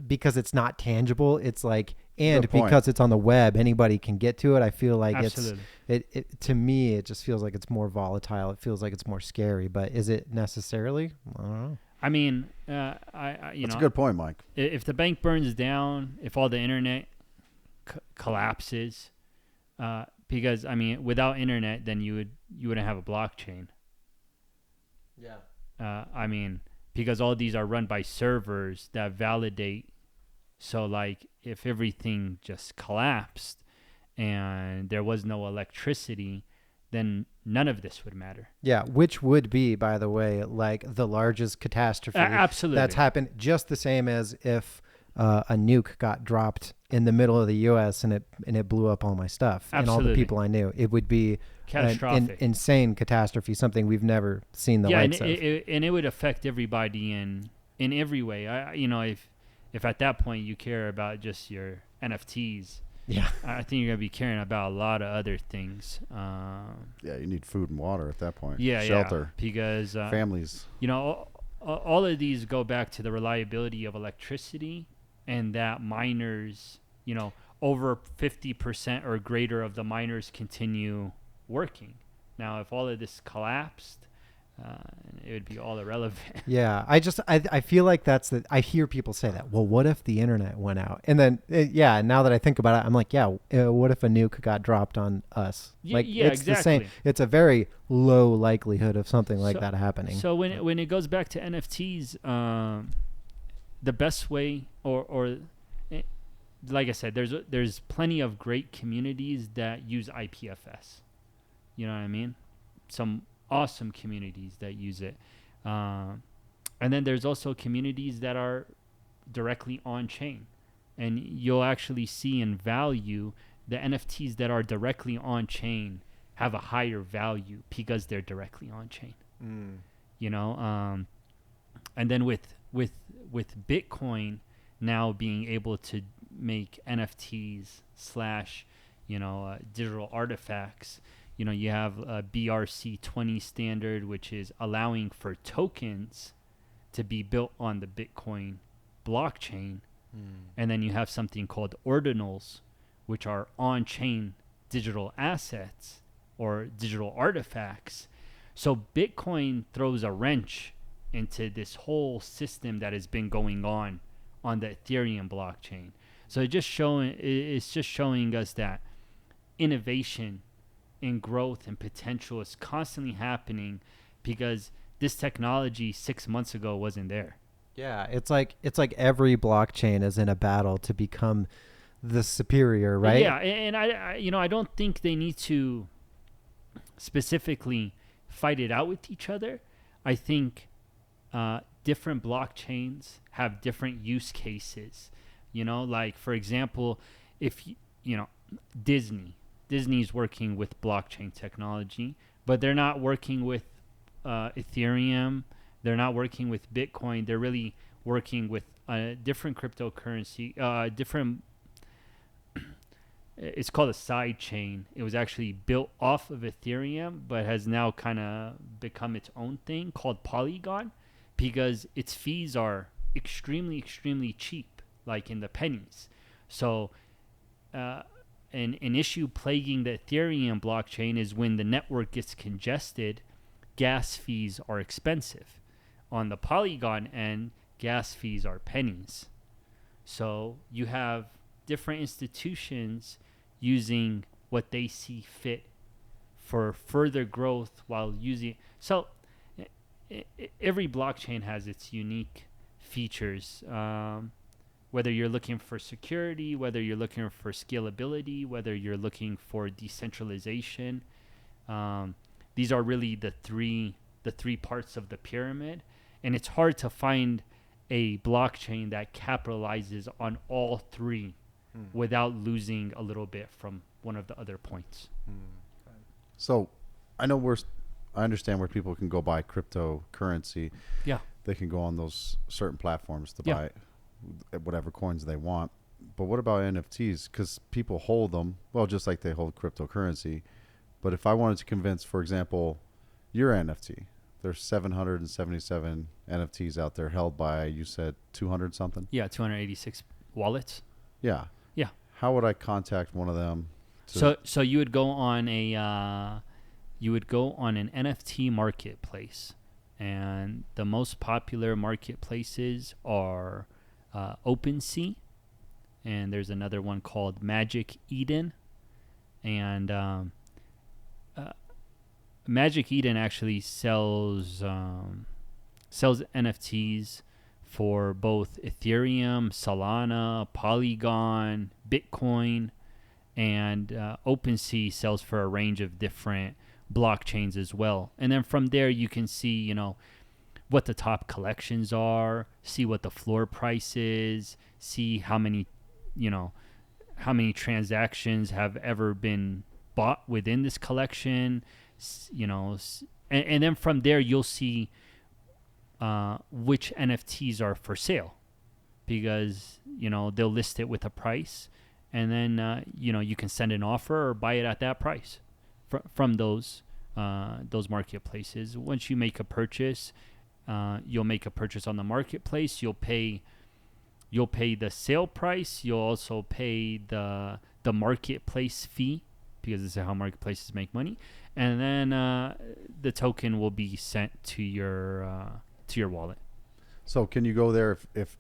because it's not tangible, it's like, and Good point. because it's on the web, anybody can get to it. I feel like absolutely. it to me, it just feels like it's more volatile. It feels like it's more scary, but is it necessarily? I don't know. I mean, you That's know, a good point, Mike. if the bank burns down, if all the internet collapses, because I mean, without internet, then you wouldn't have a blockchain. Yeah. I mean, because all these are run by servers that validate. So, like, if everything just collapsed and there was no electricity, then none of this would matter. Yeah, which would be, by the way, like the largest catastrophe Absolutely. that's happened. Just the same as if a nuke got dropped in the middle of the U.S. and it blew up all my stuff and all the Absolutely. people I knew. It would be Catastrophic. an insane catastrophe, something we've never seen the yeah, likes and of. it would affect everybody in every way. You know, if at that point you care about just your NFTs, Yeah. I think you're gonna be caring about a lot of other things. Yeah, you need food and water at that point. Yeah, Shelter. because Families. you know, all of these go back to the reliability of electricity, and that miners, you know, over 50% or greater of the miners continue working. Now, if all of this collapsed, it would be all irrelevant. Yeah, I feel like I hear people say that. Well, what if the internet went out? And then, now that I think about it, I'm like, what if a nuke got dropped on us? Like, yeah, it's the same. exactly. It's a very low likelihood of something like that happening. So when it goes back to NFTs, the best way, or like I said, there's plenty of great communities that use IPFS. You know what I mean? Some awesome communities that use it, and then there's also communities that are directly on chain, and you'll actually see in value the NFTs that are directly on chain have a higher value because they're directly on chain. You know, and then with Bitcoin now being able to make NFTs / digital artifacts. You know, you have a BRC20 standard, which is allowing for tokens to be built on the Bitcoin blockchain. And then you have something called ordinals, which are on-chain digital assets or digital artifacts. So Bitcoin throws a wrench into this whole system that has been going on the Ethereum blockchain. So it's just showing us that innovation and growth and potential is constantly happening because this technology 6 months ago wasn't there. Yeah, it's like every blockchain is in a battle to become the superior, right? Yeah, and I don't think they need to specifically fight it out with each other. I think different blockchains have different use cases. You know, like for example, if Disney's working with blockchain technology, but they're not working with Ethereum. They're not working with Bitcoin. They're really working with a different cryptocurrency, it's called a side chain. It was actually built off of Ethereum, but has now kind of become its own thing called Polygon because its fees are extremely, extremely cheap, like in the pennies. So an issue plaguing the Ethereum blockchain is when the network gets congested, gas fees are expensive. On the Polygon end, gas fees are pennies. So you have different institutions using what they see fit for further growth while using. So every blockchain has its unique features. Whether you're looking for security, whether you're looking for scalability, whether you're looking for decentralization, these are really the three parts of the pyramid, and it's hard to find a blockchain that capitalizes on all three without losing a little bit from one of the other points. So I understand where people can go buy cryptocurrency. Yeah. They can go on those certain platforms to Yeah. buy whatever coins they want. But what about NFTs? Because people hold them, well, just like they hold cryptocurrency. But if I wanted to convince, for example, your NFT, there's 777 NFTs out there held by, you said 200 something? Yeah, 286 wallets. Yeah. Yeah. How would I contact one of them? So you would go on an NFT marketplace, and the most popular marketplaces are OpenSea, and there's another one called Magic Eden, and Magic Eden actually sells NFTs for both Ethereum, Solana, Polygon, Bitcoin, and OpenSea sells for a range of different blockchains as well. And then from there, you can see, what the top collections are, see what the floor price is, see how many transactions have ever been bought within this collection, and then from there, you'll see which NFTs are for sale, because they'll list it with a price, and then you can send an offer or buy it at that price from those marketplaces. Once you make a purchase, you'll make a purchase on the marketplace. You'll pay the sale price. You'll also pay the marketplace fee, because this is how marketplaces make money, and then the token will be sent to your wallet. So can you go there if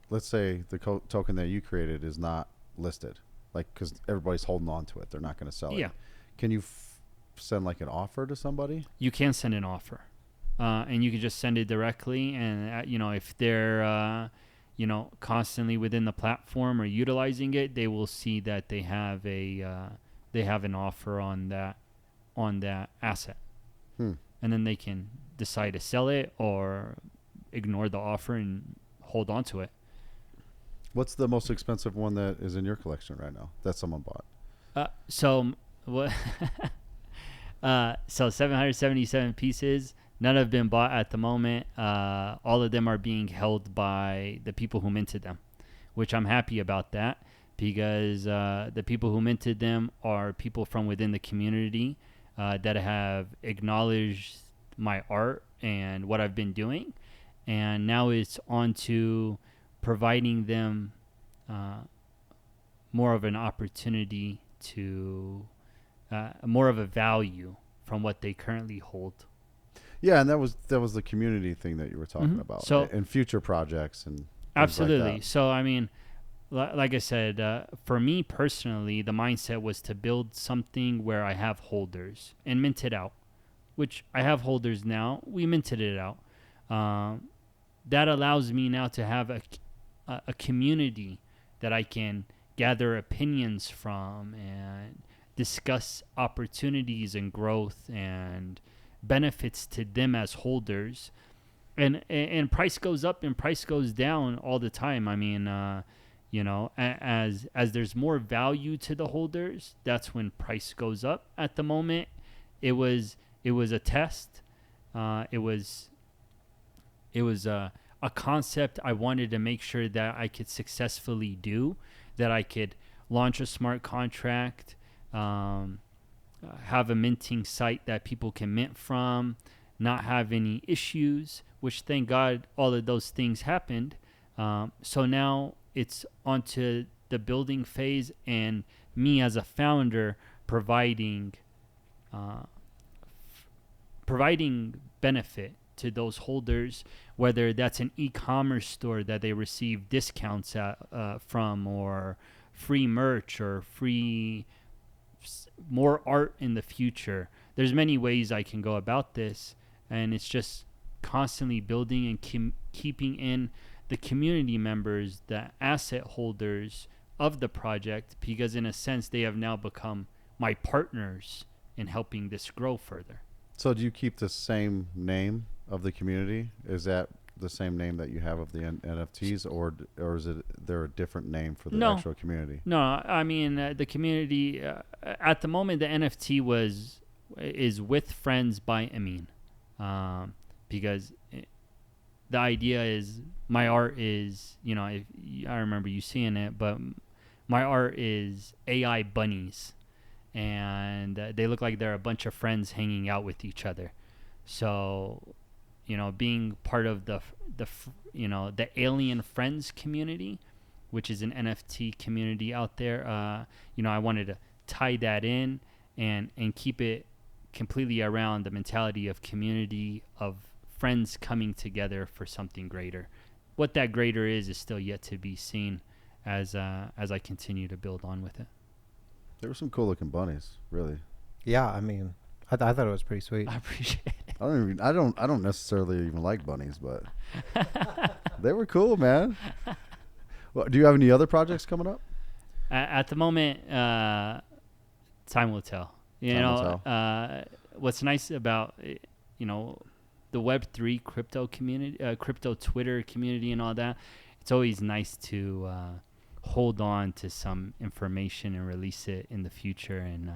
let's say the token that you created is not listed, like, because everybody's holding on to it, they're not going to sell it. Yeah. Can you send like an offer to somebody? You can send an offer, and you can just send it directly. And if they're constantly within the platform or utilizing it, they will see that they have an offer on that asset, and then they can decide to sell it or ignore the offer and hold on to it. What's the most expensive one that is in your collection right now that someone bought? So 777 pieces. None have been bought at the moment. All of them are being held by the people who minted them, which I'm happy about that, because the people who minted them are people from within the community that have acknowledged my art and what I've been doing. And now it's on to providing them more of an opportunity to more of a value from what they currently hold. Yeah, and that was the community thing that you were talking about. So, and future projects and absolutely. like So I mean, like I said, for me personally, the mindset was to build something where I have holders and mint it out, which I have holders now. We minted it out. That allows me now to have a community that I can gather opinions from and discuss opportunities and growth and benefits to them as holders. And price goes up and price goes down all the time. I mean, as there's more value to the holders, that's when price goes up. At the moment, it was a test. It was a concept I wanted to make sure that I could successfully do, that I could launch a smart contract, have a minting site that people can mint from, not have any issues, which thank God all of those things happened. So now it's onto the building phase, and me as a founder providing benefit to those holders, whether that's an e-commerce store that they receive discounts from, or free merch, or free more art in the future. There's many ways I can go about this, and it's just constantly building and keeping in the community members, the asset holders of the project, because in a sense they have now become my partners in helping this grow further. So do you keep the same name of the community? Is that the same name that you have of the NFTs, or is there a different name for the actual community? No, I mean the community at the moment, the NFT is with Frens by Amin, because the idea is my art is, I remember you seeing it, but my art is AI bunnies, and they look like they're a bunch of friends hanging out with each other. So being part of the Alien Friends community, which is an NFT community out there. I wanted to tie that in and keep it completely around the mentality of community, of friends coming together for something greater. What that greater is still yet to be seen as I continue to build on with it. There were some cool looking bunnies, really. Yeah, I mean, I thought it was pretty sweet. I appreciate it. I don't necessarily even like bunnies, but they were cool, man. Well, do you have any other projects coming up? At the moment, time will tell. What's nice about the Web3 crypto community, crypto Twitter community, and all that. It's always nice to hold on to some information and release it in the future, and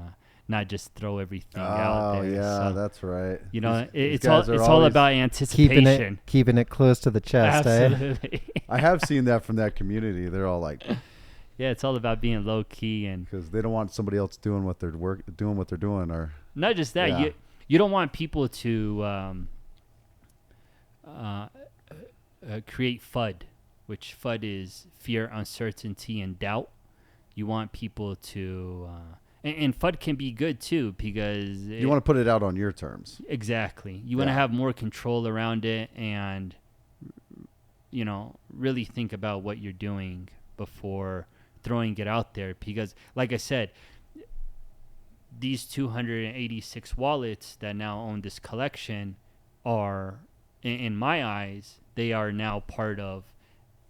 not just throw everything out there. Oh yeah, so, that's right. It's all about anticipation. Keeping it close to the chest. Absolutely. I have seen that from that community. They're all like, yeah, it's all about being low key, and because they don't want somebody else doing what they're doing, or not just that. Yeah. You don't want people to create FUD, which FUD is fear, uncertainty, and doubt. You want people to and FUD can be good too, because you want to put it out on your terms. Exactly. You want to have more control around it, and really think about what you're doing before throwing it out there, because like I said, these 286 wallets that now own this collection are, in my eyes, they are now part of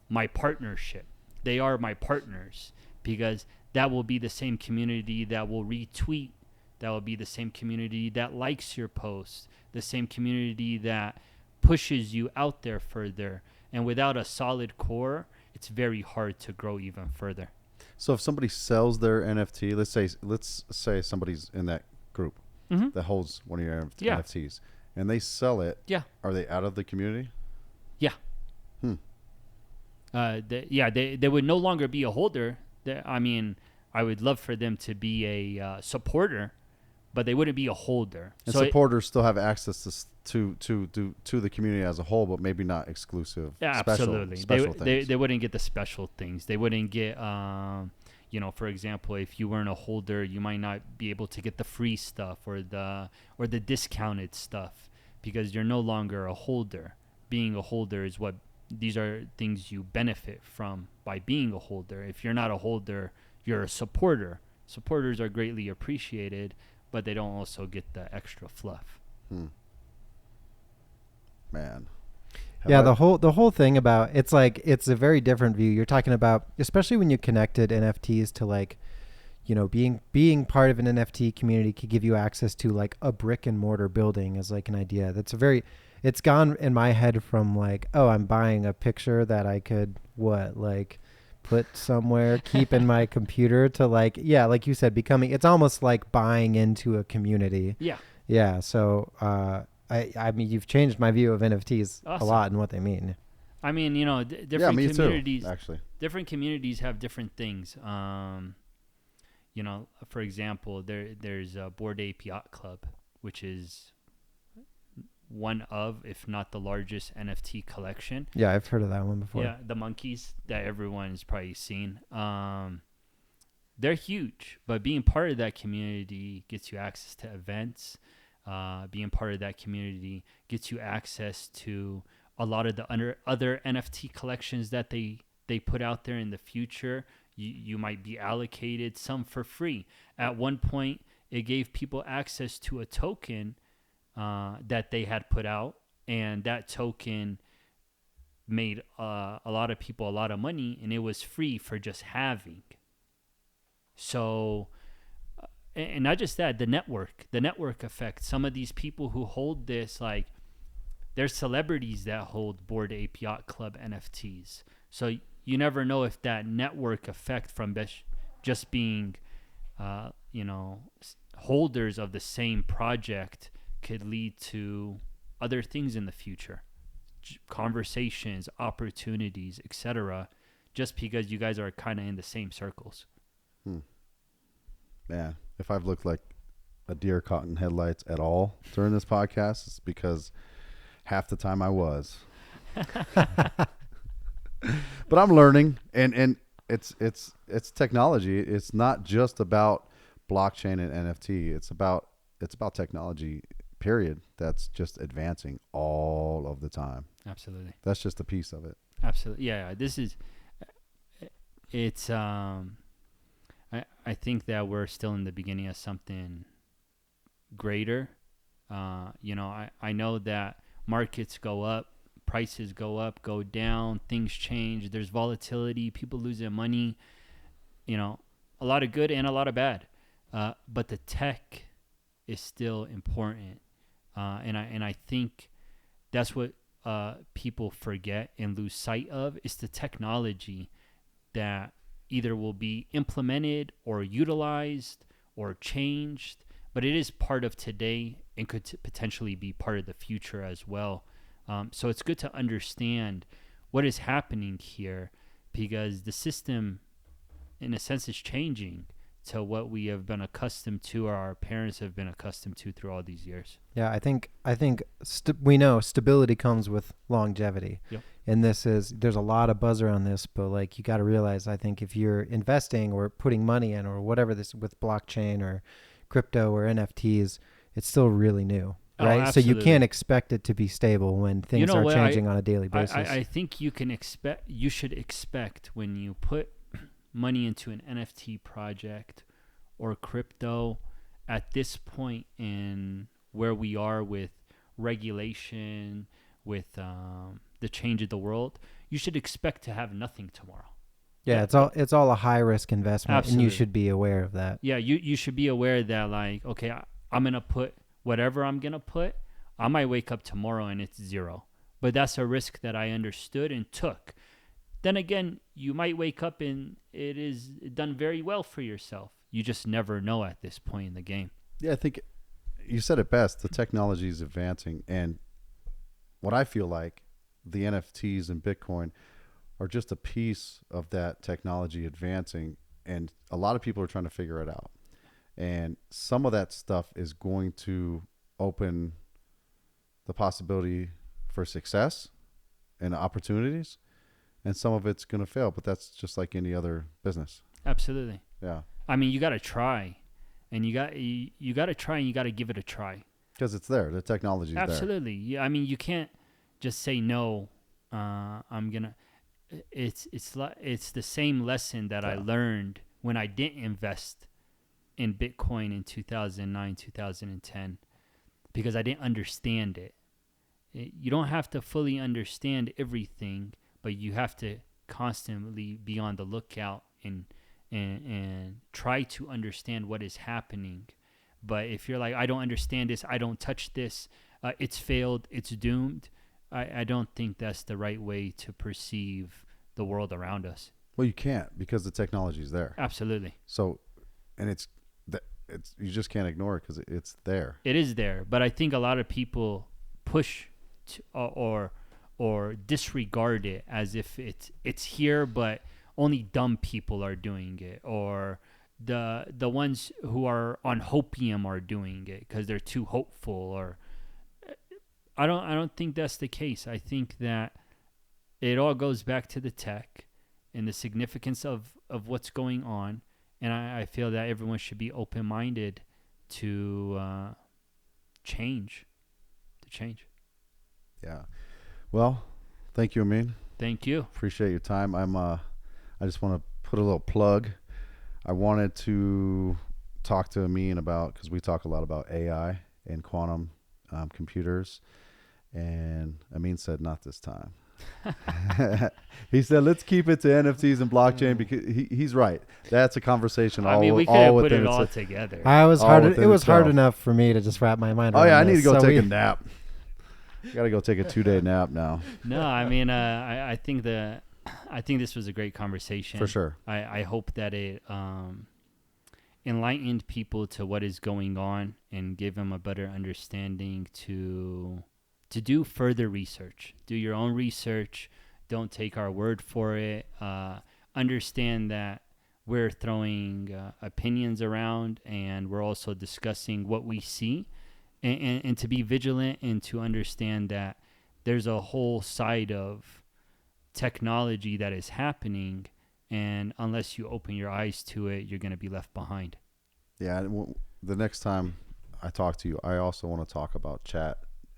my partnership. They are my partners, because that will be the same community that will retweet. That will be the same community that likes your post, the same community that pushes you out there further. And without a solid core, it's very hard to grow even further. So if somebody sells their NFT, let's say somebody's in that group that holds one of your NFTs, and they sell it. Yeah. Are they out of the community? Yeah. They would no longer be a holder. I would love for them to be a supporter, but they wouldn't be a holder. And supporters still have access to the community as a whole, but maybe not exclusive. Yeah, absolutely. Special things. They wouldn't get the special things. They wouldn't get, for example, if you weren't a holder, you might not be able to get the free stuff or the discounted stuff, because you're no longer a holder. Being a holder is these are things you benefit from by being a holder. If you're not a holder, you're a supporter. Supporters are greatly appreciated, but they don't also get the extra fluff. Man. Yeah, the whole thing about it's a very different view. You're talking about, especially when you connected NFTs to being part of an NFT community could give you access to like a brick and mortar building as like an idea. It's gone in my head from like, oh, I'm buying a picture that I could put somewhere, keep in my computer, to like you said, it's almost like buying into a community. Yeah. Yeah. So, I mean, you've changed my view of NFTs a lot and what they mean. I mean, different communities, too, actually. Different communities have different things. For example, there's a Bored Ape Yacht Club, which is one of, if not the largest NFT collection. Yeah, I've heard of that one before. Yeah, the monkeys that everyone's probably seen. They're huge, but being part of that community gets you access to events. Being part of that community gets you access to a lot of the other NFT collections that they put out there in the future. You might be allocated some for free. At one point, it gave people access to a token that they had put out, and that token made a lot of people a lot of money, and it was free for just having. So, and not just that, the network effect. Some of these people who hold this, like, there's celebrities that hold Bored Ape Yacht Club NFTs. So you never know if that network effect from just being, holders of the same project could lead to other things in the future, conversations, opportunities, etc., just because you guys are kind of in the same circles. Man, if I've looked like a deer caught in headlights at all during this podcast, it's because Half the time I was. But I'm learning, and it's technology. It's not just about blockchain and NFT. It's about technology, period. That's just advancing all of the time. Absolutely. That's just a piece of it. Absolutely. Yeah. This is, it's, I think that we're still in the beginning of something greater. I know that markets go up, prices go up, go down, things change. There's volatility, people losing money, a lot of good and a lot of bad. But the tech is still important. And I think that's what people forget and lose sight of is the technology that either will be implemented or utilized or changed, but it is part of today and could potentially be part of the future as well. So it's good to understand what is happening here because the system, in a sense, is changing to what we have been accustomed to or our parents have been accustomed to through all these years. Yeah, I think we know stability comes with longevity. Yep. And there's a lot of buzz around this, but like you got to realize, I think if you're investing or putting money in or whatever this with blockchain or crypto or NFTs, it's still really new, right? So you can't expect it to be stable when things are changing on a daily basis. I think you should expect when you put money into an NFT project or crypto at this point in where we are with regulation, with the change of the world, you should expect to have nothing tomorrow. Yeah, it's all a high risk investment. Absolutely. And you should be aware of that. Yeah, you should be aware that like, okay, I'm going to put whatever I'm going to put, I might wake up tomorrow and it's zero. But that's a risk that I understood and took. Then again, you might wake up and it is done very well for yourself. You just never know at this point in the game. Yeah, I think you said it best. The technology is advancing. And what I feel like the NFTs and Bitcoin are just a piece of that technology advancing. And a lot of people are trying to figure it out. And some of that stuff is going to open the possibility for success and opportunities. And some of it's going to fail, but that's just like any other business. Absolutely. Yeah. I mean, you got to try, and you got to try, and you got to give it a try. Because it's there. The technology is there. Absolutely. Yeah. I mean, you can't just say no. It's the same lesson that I learned when I didn't invest in Bitcoin in 2009, 2010, because I didn't understand it. You don't have to fully understand everything, but you have to constantly be on the lookout and try to understand what is happening. But if you're like, I don't understand this, I don't touch this, it's failed, it's doomed, I don't think that's the right way to perceive the world around us. Well, you can't because the technology is there. Absolutely. So, and it's you just can't ignore it because it's there. It is there, but I think a lot of people push or disregard it as if it's here, but only dumb people are doing it, or the ones who are on hopium are doing it because they're too hopeful. Or I don't think that's the case. I think that it all goes back to the tech and the significance of what's going on, and I feel that everyone should be open-minded to change. Yeah. Well, thank you, Amin. Thank you. Appreciate your time. I just want to put a little plug. I wanted to talk to Amin about, because we talk a lot about AI and quantum computers, and Amin said not this time. He said let's keep it to NFTs and blockchain because he's right. That's a conversation. We could have put it all together. It was hard enough for me to just wrap my mind around. Oh yeah, I need to go take a nap. Got to go take a 2-day nap now. No, I mean, I think this was a great conversation. For sure. I hope that it enlightened people to what is going on and gave them a better understanding to do further research. Do your own research. Don't take our word for it. Understand that we're throwing opinions around, and we're also discussing what we see. And to be vigilant and to understand that there's a whole side of technology that is happening, and unless you open your eyes to it, you're going to be left behind. Yeah, the next time I talk to you, I also want to talk about Chat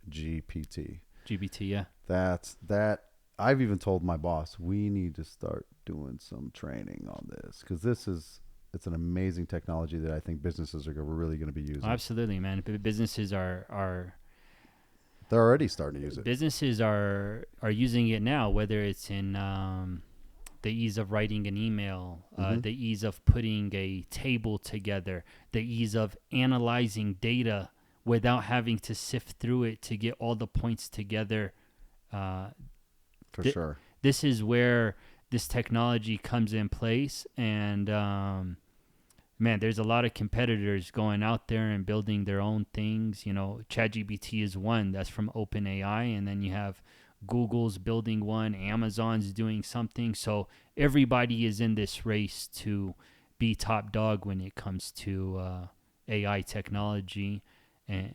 GPT. GBT, yeah. That I've even told my boss we need to start doing some training on this, because it's an amazing technology that I think businesses are really going to be using. Oh, absolutely, man. Businesses are they're already starting to use it. Businesses are using it now, whether it's in the ease of writing an email, the ease of putting a table together, the ease of analyzing data without having to sift through it to get all the points together. For sure. This is where this technology comes in place, and man, there's a lot of competitors going out there and building their own things. You know, ChatGPT is one that's from OpenAI, and then you have Google's building one, Amazon's doing something. So everybody is in this race to be top dog when it comes to AI technology, and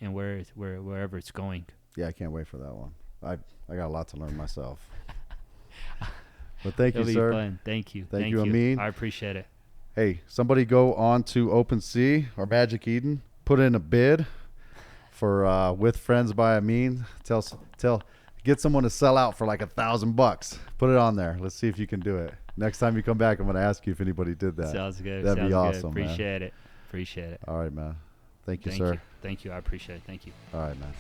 wherever it's going. Yeah, I can't wait for that one. I got a lot to learn myself. But thank you, sir. Fun. Thank you. Thank you, Amin. I appreciate it. Hey, somebody go on to OpenSea or Magic Eden, put in a bid for With Friends by Amin. Get someone to sell out for like $1,000. Put it on there. Let's see if you can do it. Next time you come back, I'm going to ask you if anybody did that. Sounds good. That'd be awesome, Appreciate it. Appreciate it. All right, man. Thank you, sir. Thank you. I appreciate it. Thank you. All right, man.